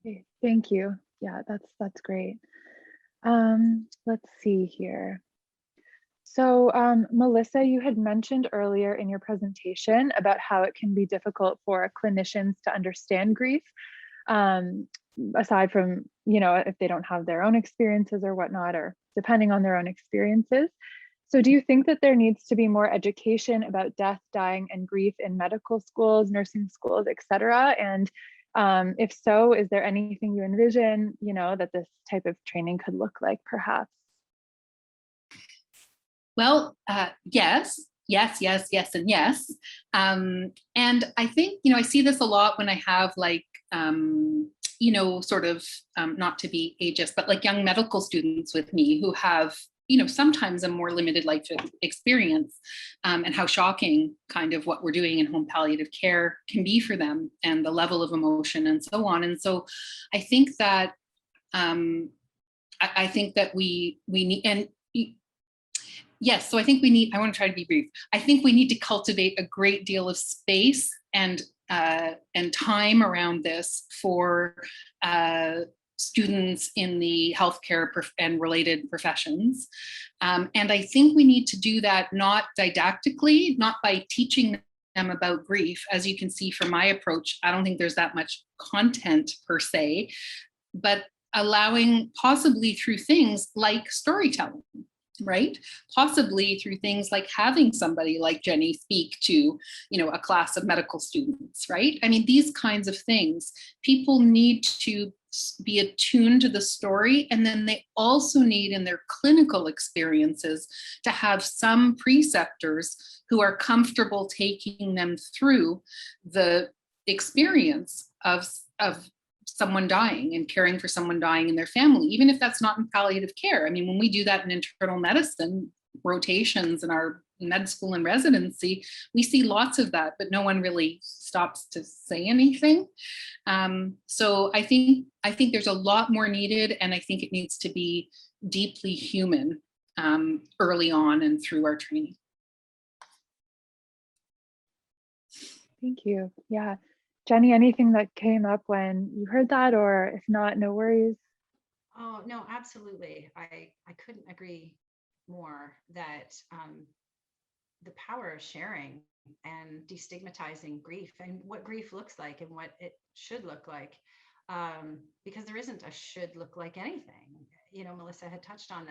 Okay, thank you. Yeah, that's great. Let's see here. So Melissa, you had mentioned earlier in your presentation about how it can be difficult for clinicians to understand grief, aside from, if they don't have their own experiences or whatnot, or depending on their own experiences. So do you think that there needs to be more education about death, dying, and grief in medical schools, nursing schools, et cetera? And if so, is there anything you envision, that this type of training could look like, perhaps? Well, yes, and yes. And I think, I see this a lot when I have sort of, not to be ageist, but like young medical students with me who have, sometimes a more limited life experience, and how shocking kind of what we're doing in home palliative care can be for them, and the level of emotion and so on. And so I think that I think that we need, and yes, so I think we need, I want to try to be brief. I think we need to cultivate a great deal of space and time around this for students in the healthcare and related professions. And I think we need to do that not didactically, not by teaching them about grief. As you can see from my approach, I don't think there's that much content per se, but allowing, possibly through things like storytelling, right? Possibly through things like having somebody like Jenny speak to, a class of medical students, right? I mean, these kinds of things. People need to be attuned to the story, and then they also need in their clinical experiences to have some preceptors who are comfortable taking them through the experience of someone dying and caring for someone dying in their family, even if that's not in palliative care. I mean, when we do that in internal medicine rotations in our med school and residency, we see lots of that, but no one really stops to say anything. So I think there's a lot more needed, and I think it needs to be deeply human early on and through our training. Thank you. Yeah. Jenny, anything that came up when you heard that, or if not, no worries? Oh, no, absolutely. I couldn't agree more that the power of sharing and destigmatizing grief, and what grief looks like and what it should look like, because there isn't a should look like anything. Melissa had touched on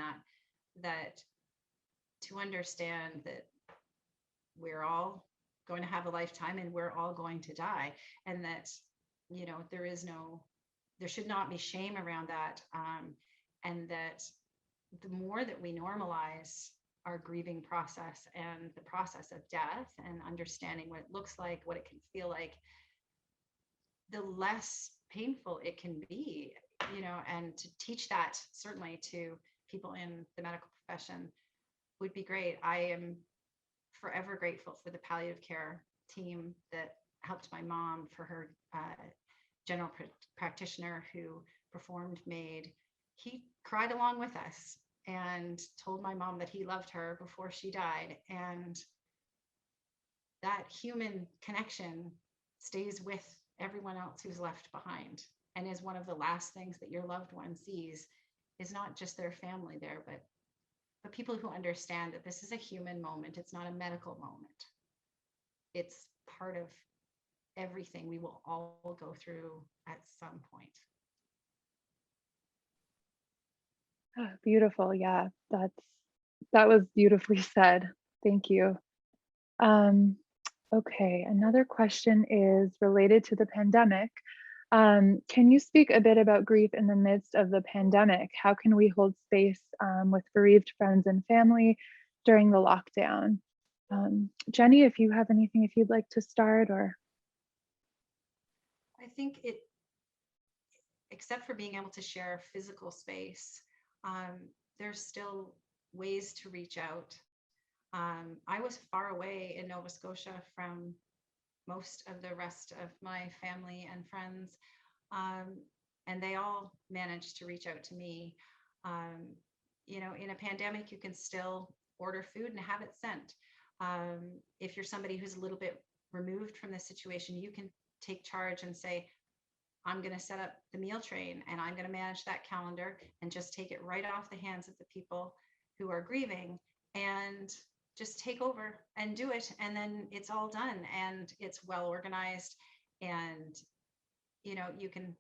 that to understand that we're all going to have a lifetime and we're all going to die, and that there should not be shame around that, and that the more that we normalize our grieving process and the process of death, and understanding what it looks like, what it can feel like, the less painful it can be, and to teach that certainly to people in the medical profession would be great. I am forever grateful for the palliative care team that helped my mom, for her general practitioner who performed Maid. He cried along with us and told my mom that he loved her before she died. And that human connection stays with everyone else who's left behind, and is one of the last things that your loved one sees, is not just their family there, but people who understand that this is a human moment. It's not a medical moment. It's part of everything we will all go through at some point. Oh, beautiful. Yeah, that was beautifully said. Thank you. Okay, another question is related to the pandemic. Can you speak a bit about grief in the midst of the pandemic? How can we hold space with bereaved friends and family during the lockdown? Jenny, if you have anything, if you'd like to start, or. I think except for being able to share physical space, there's still ways to reach out. I was far away in Nova Scotia from most of the rest of my family and friends, and they all managed to reach out to me. In a pandemic, you can still order food and have it sent. If you're somebody who's a little bit removed from the situation, you can take charge and say, I'm going to set up the meal train, and I'm going to manage that calendar, and just take it right off the hands of the people who are grieving, and just take over and do it. And then it's all done, and it's well organized, and you can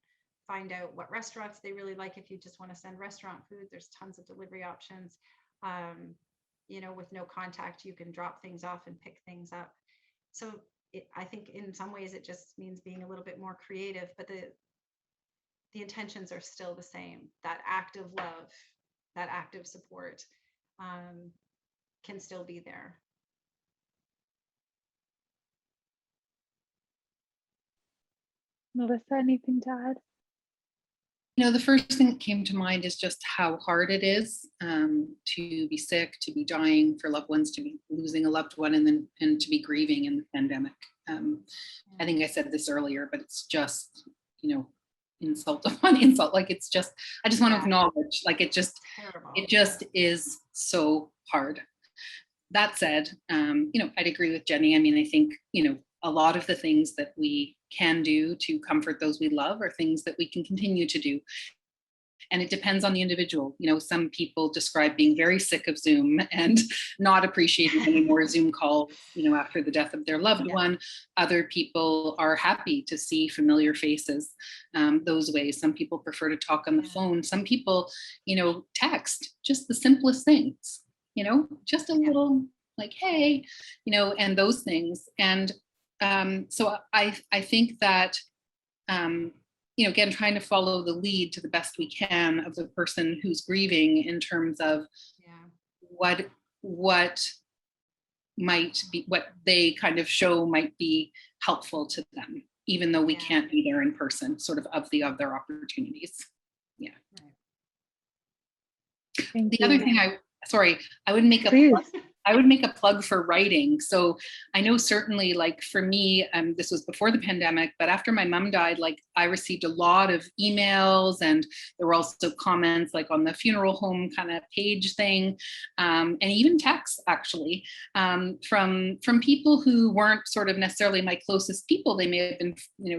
find out what restaurants they really like. If you just want to send restaurant food, there's tons of delivery options. With no contact, you can drop things off and pick things up. So I think in some ways it just means being a little bit more creative, but the intentions are still the same. That act of love, that act of support can still be there. Melissa, anything to add? The first thing that came to mind is just how hard it is to be sick, to be dying, for loved ones to be losing a loved one, and to be grieving in the pandemic. I think I said this earlier, but it's just, insult upon insult. Like, it's just, I just want to acknowledge, like, it just is so hard. That said, I'd agree with Jenny. I mean, I think, a lot of the things that we can do to comfort those we love are things that we can continue to do. And it depends on the individual. Some people describe being very sick of Zoom and not appreciating any more Zoom calls, after the death of their loved one. Other people are happy to see familiar faces those ways. Some people prefer to talk on the phone. Some people, text, just the simplest things, just a little like, hey, and those things. And so I think that, again, trying to follow the lead to the best we can of the person who's grieving in terms of what might be, what they kind of show might be helpful to them, even though we can't be there in person, sort of the other opportunities. Yeah. Thank The you. other thing I would make a plug for writing. So I know certainly, like, for me, this was before the pandemic, but after my mom died, like, I received a lot of emails, and there were also comments like on the funeral home kind of page thing, and even texts actually, from people who weren't sort of necessarily my closest people. They may have been,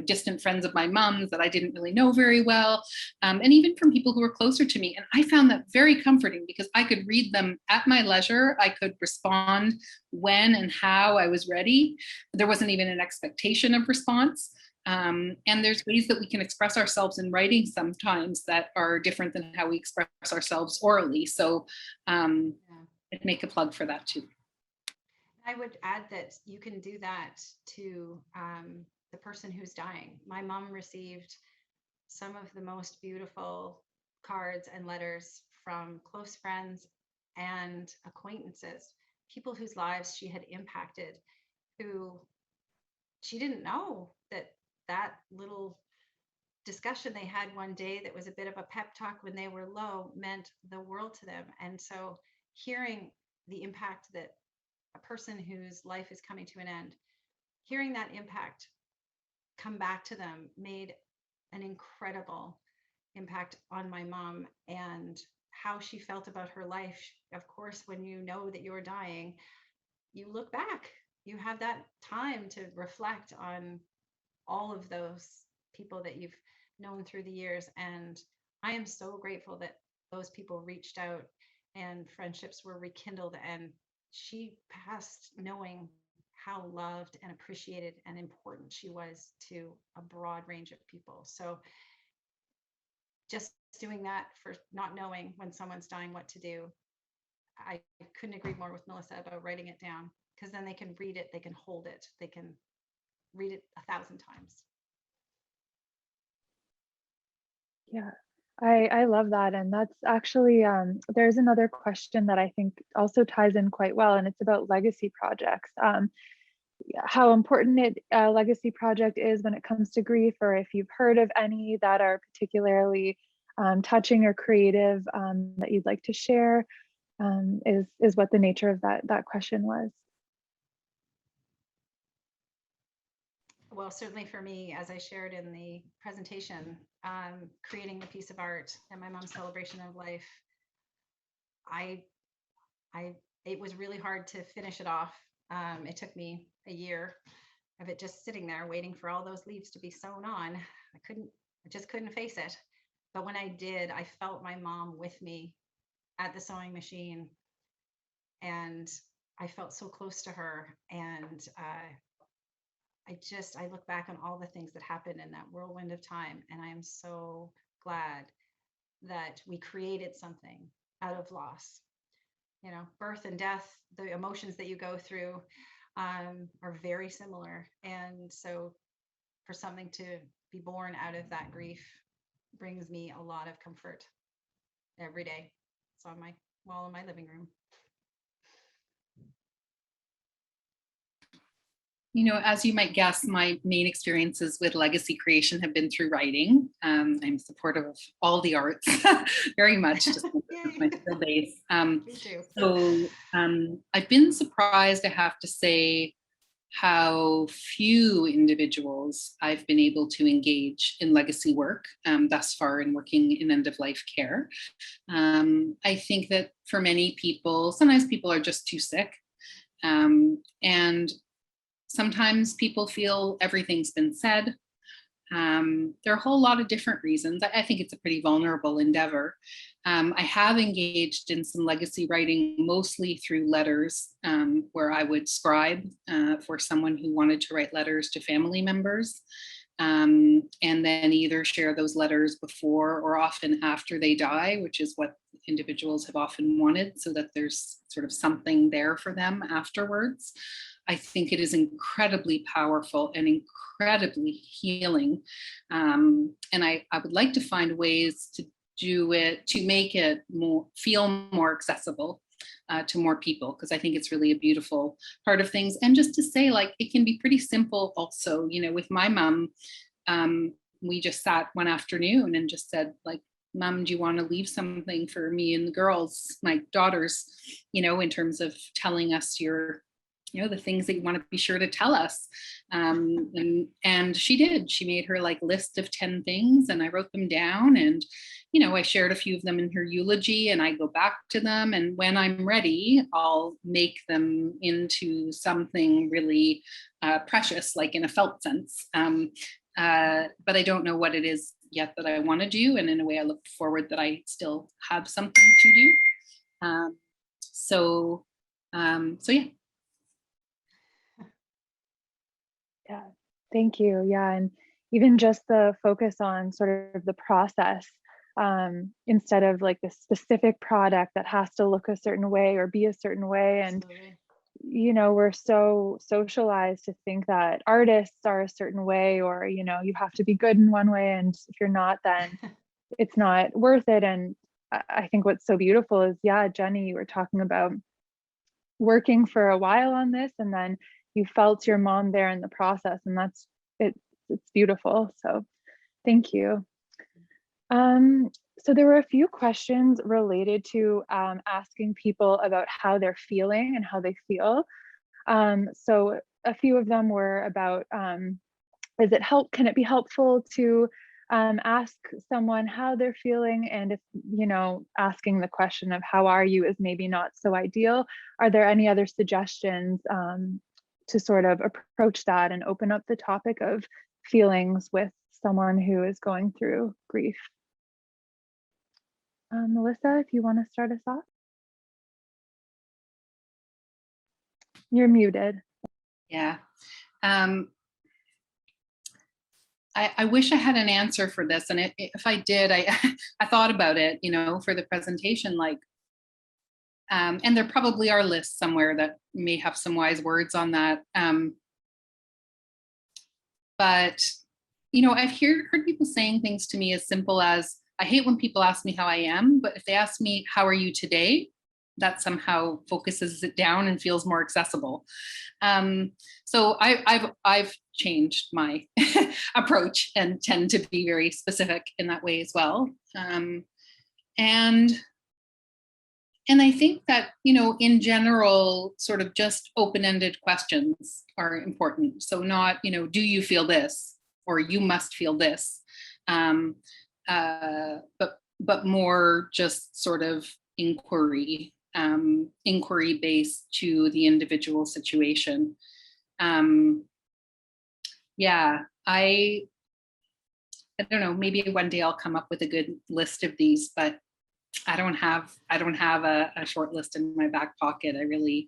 distant friends of my mom's that I didn't really know very well, and even from people who were closer to me. And I found that very comforting because I could read them at my leisure. I could respond when and how I was ready. There wasn't even an expectation of response. And there's ways that we can express ourselves in writing sometimes that are different than how we express ourselves orally. So I'd make a plug for that too. I would add that you can do that to the person who's dying. My mom received some of the most beautiful cards and letters from close friends and acquaintances, people whose lives she had impacted, who she didn't know that little discussion they had one day that was a bit of a pep talk when they were low meant the world to them. And so hearing the impact that a person whose life is coming to an end, hearing that impact come back to them made an incredible impact on my mom and how she felt about her life. Of course, when you know that you're dying, you look back, you have that time to reflect on all of those people that you've known through the years. And I am so grateful that those people reached out and friendships were rekindled, and she passed knowing how loved and appreciated and important she was to a broad range of people. So just doing that, for not knowing when someone's dying what to do, I couldn't agree more with Melissa about writing it down, because then they can read it, they can hold it, they can read it 1,000 times. Yeah, I love that. And that's actually, there's another question that I think also ties in quite well, and it's about legacy projects. How important a legacy project is when it comes to grief, or if you've heard of any that are particularly touching or creative that you'd like to share, is what the nature of that question was. Well, certainly for me, as I shared in the presentation, creating a piece of art and my mom's celebration of life, it was really hard to finish it off. It took me a year of it just sitting there waiting for all those leaves to be sewn on. I just couldn't face it. But when I did, I felt my mom with me at the sewing machine, and I felt so close to her. And I look back on all the things that happened in that whirlwind of time, and I am so glad that we created something out of loss. Birth and death, the emotions that you go through are very similar. And so for something to be born out of that grief brings me a lot of comfort every day. It's on my wall in my living room. You know, as you might guess, my main experiences with legacy creation have been through writing. I'm supportive of all the arts, very much, just my skill base. Me too. So I've been surprised, I have to say, how few individuals I've been able to engage in legacy work thus far in working in end-of-life care. I think that for many people, sometimes people are just too sick. And sometimes people feel everything's been said. There are a whole lot of different reasons. I think it's a pretty vulnerable endeavor. I have engaged in some legacy writing, mostly through letters, where I would scribe for someone who wanted to write letters to family members, and then either share those letters before or often after they die, which is what individuals have often wanted, so that there's sort of something there for them afterwards. I think it is incredibly powerful and incredibly healing. And I would like to find ways to do it, to make it feel more accessible to more people, because I think it's really a beautiful part of things. And just to say, like, it can be pretty simple also. You know, with my mom, we just sat one afternoon and just said, like, Mom, do you want to leave something for me and the girls, my daughters, you know, in terms of telling us your, you know, the things that you want to be sure to tell us. And she did. She made her like list of 10 things, and I wrote them down, and, you know, I shared a few of them in her eulogy, and I go back to them. And when I'm ready, I'll make them into something really precious, like in a felt sense. But I don't know what it is yet that I want to do. And in a way, I look forward that I still have something to do. So yeah. Yeah, thank you. Yeah, and even just the focus on sort of the process, instead of like the specific product that has to look a certain way or be a certain way. And Absolutely. you know, we're so socialized to think that artists are a certain way, or, you know, you have to be good in one way, and if you're not, then it's not worth it. And I think what's so beautiful is, yeah, Jenny, you were talking about working for a while on this, and then you felt your mom there in the process, and that's it. It's beautiful. So thank you. So there were a few questions related to asking people about how they're feeling and how they feel. So a few of them were about, can it be helpful to ask someone how they're feeling? And if, you know, asking the question of how are you is maybe not so ideal. Are there any other suggestions to sort of approach that and open up the topic of feelings with someone who is going through grief? Melissa, if you want to start us off. You're muted. Yeah. I wish I had an answer for this. And if I did, I thought about it, you know, for the presentation, like, and there probably are lists somewhere that may have some wise words on that. But, you know, I've heard people saying things to me as simple as, I hate when people ask me how I am, but if they ask me, how are you today? That somehow focuses it down and feels more accessible. So I've changed my approach and tend to be very specific in that way as well. And I think that, you know, in general, sort of just open-ended questions are important. So not, you know, do you feel this, or you must feel this, but more just sort of inquiry based to the individual situation. Yeah, I don't know, maybe one day I'll come up with a good list of these, but I don't have a short list in my back pocket. I really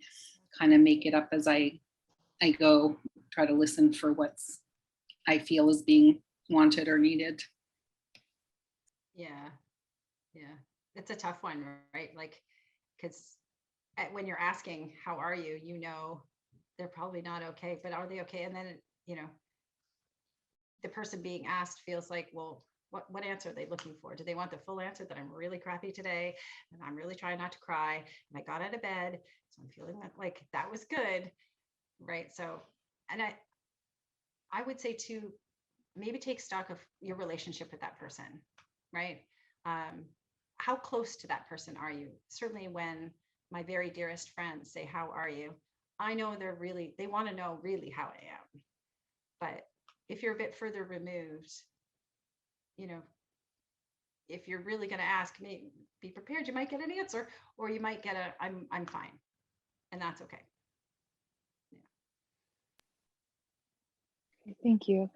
kind of make it up as I go, try to listen for what's I feel is being wanted or needed. Yeah. It's a tough one, right? Like, because when you're asking, how are you, you know, they're probably not okay, but are they okay? And then, you know, the person being asked feels like, well, what answer are they looking for? Do they want the full answer that I'm really crappy today and I'm really trying not to cry and I got out of bed, so I'm feeling like that was good, right? So and I would say to maybe take stock of your relationship with that person, right? How close to that person are you? Certainly when my very dearest friends say, how are you? I know they want to know really how I am. But if you're a bit further removed, you know, if you're really going to ask me, be prepared, you might get an answer, or you might get I'm fine. And that's okay. Yeah. Thank you.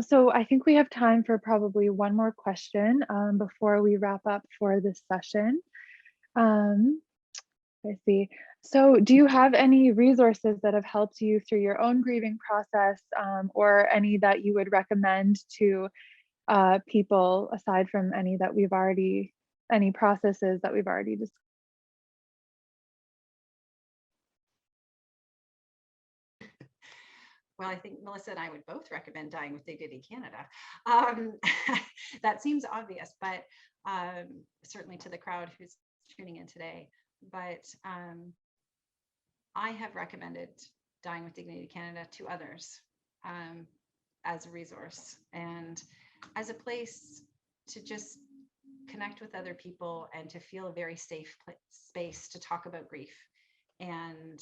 So I think we have time for probably one more question before we wrap up for this session. I see. So do you have any resources that have helped you through your own grieving process, or any that you would recommend to people aside from any processes that we've already discussed? Well, I think Melissa and I would both recommend Dying with Dignity Canada. That seems obvious, but certainly to the crowd who's tuning in today. But I have recommended Dying with Dignity Canada to others as a resource and as a place to just connect with other people and to feel a very safe space to talk about grief. And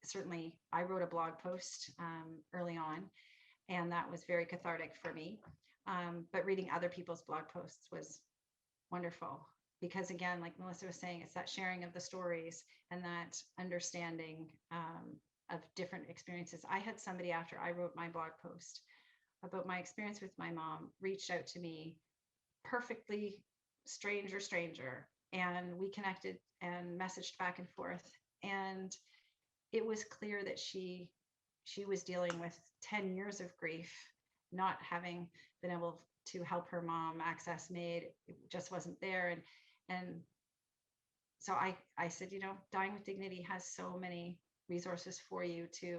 certainly I wrote a blog post early on, and that was very cathartic for me. But reading other people's blog posts was wonderful, because again, like Melissa was saying, it's that sharing of the stories and that understanding of different experiences. I had somebody, after I wrote my blog post about my experience with my mom, reached out to me, perfectly stranger, and we connected and messaged back and forth. And it was clear that she was dealing with 10 years of grief, not having been able to help her mom access Maid. It just wasn't there. And so I said, you know, Dying with Dignity has so many resources for you to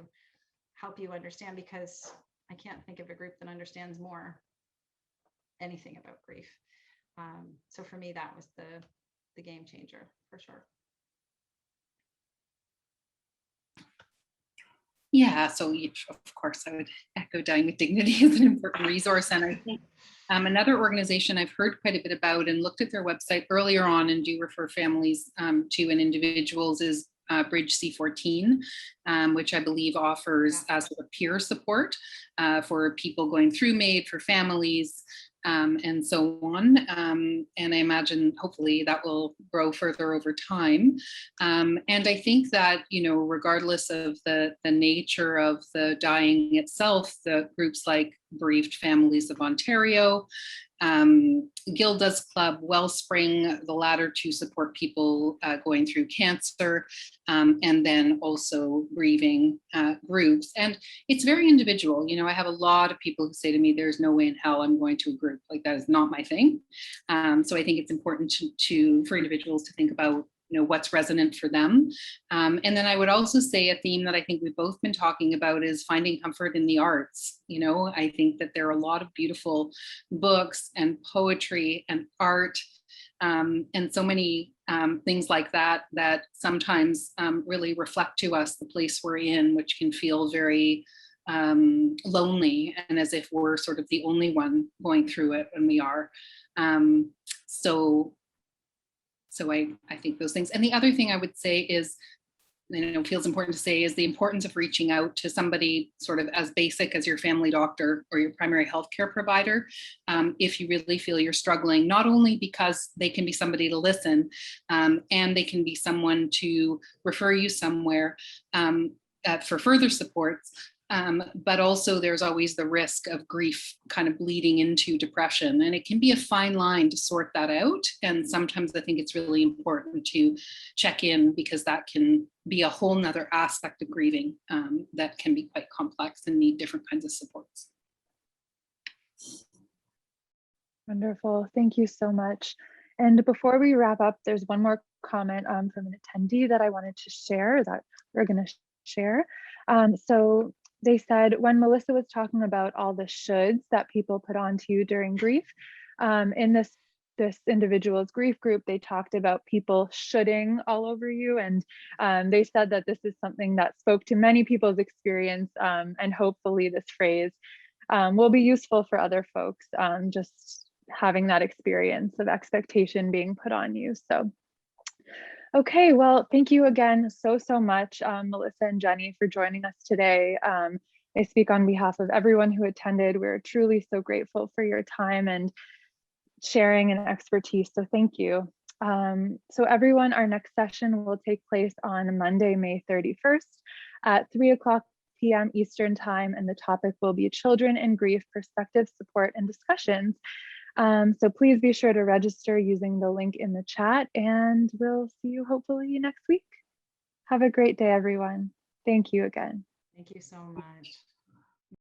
help you understand, because I can't think of a group that understands more anything about grief. So for me, that was the game changer for sure. Yeah, so of course I would echo Dying with Dignity as an important resource. And I think another organization I've heard quite a bit about and looked at their website earlier on and do refer families to and individuals is Bridge C14, which I believe offers sort of peer support for people going through Maid, for families, and so on. And I imagine hopefully that will grow further over time. And I think that, you know, regardless of the nature of the dying itself, the groups like Bereaved Families of Ontario, Gilda's Club, Wellspring, the latter to support people going through cancer, and then also grieving groups. And it's very individual. You know, I have a lot of people who say to me, there's no way in hell I'm going to a group. Like, that is not my thing. So I think it's important for individuals to think about, you know, what's resonant for them. And then I would also say a theme that I think we've both been talking about is finding comfort in the arts. You know, I think that there are a lot of beautiful books and poetry and art and so many things like that sometimes really reflect to us the place we're in, which can feel very lonely and as if we're sort of the only one going through it when we are. So I think those things. And the other thing I would say is, you know, feels important to say, is the importance of reaching out to somebody sort of as basic as your family doctor or your primary healthcare provider, if you really feel you're struggling, not only because they can be somebody to listen, and they can be someone to refer you somewhere for further supports, but also there's always the risk of grief kind of bleeding into depression, and it can be a fine line to sort that out. And sometimes I think it's really important to check in, because that can be a whole nother aspect of grieving that can be quite complex and need different kinds of supports. Wonderful, thank you so much. And before we wrap up, there's one more comment from an attendee that I wanted to share, that we're going to share. So they said, when Melissa was talking about all the shoulds that people put onto you during grief, in this this individual's grief group, they talked about people shoulding all over you. And they said that this is something that spoke to many people's experience, and hopefully this phrase will be useful for other folks, just having that experience of expectation being put on you. So, okay, well, thank you again so much, Melissa and Jenny, for joining us today. I speak on behalf of everyone who attended. We're truly so grateful for your time and sharing and expertise, so thank you. So everyone, our next session will take place on Monday, May 31st at 3:00 p.m. Eastern Time, and the topic will be Children in Grief, Perspective, Support, and Discussions. So please be sure to register using the link in the chat, and we'll see you hopefully next week. Have a great day, everyone. Thank you again. Thank you so much.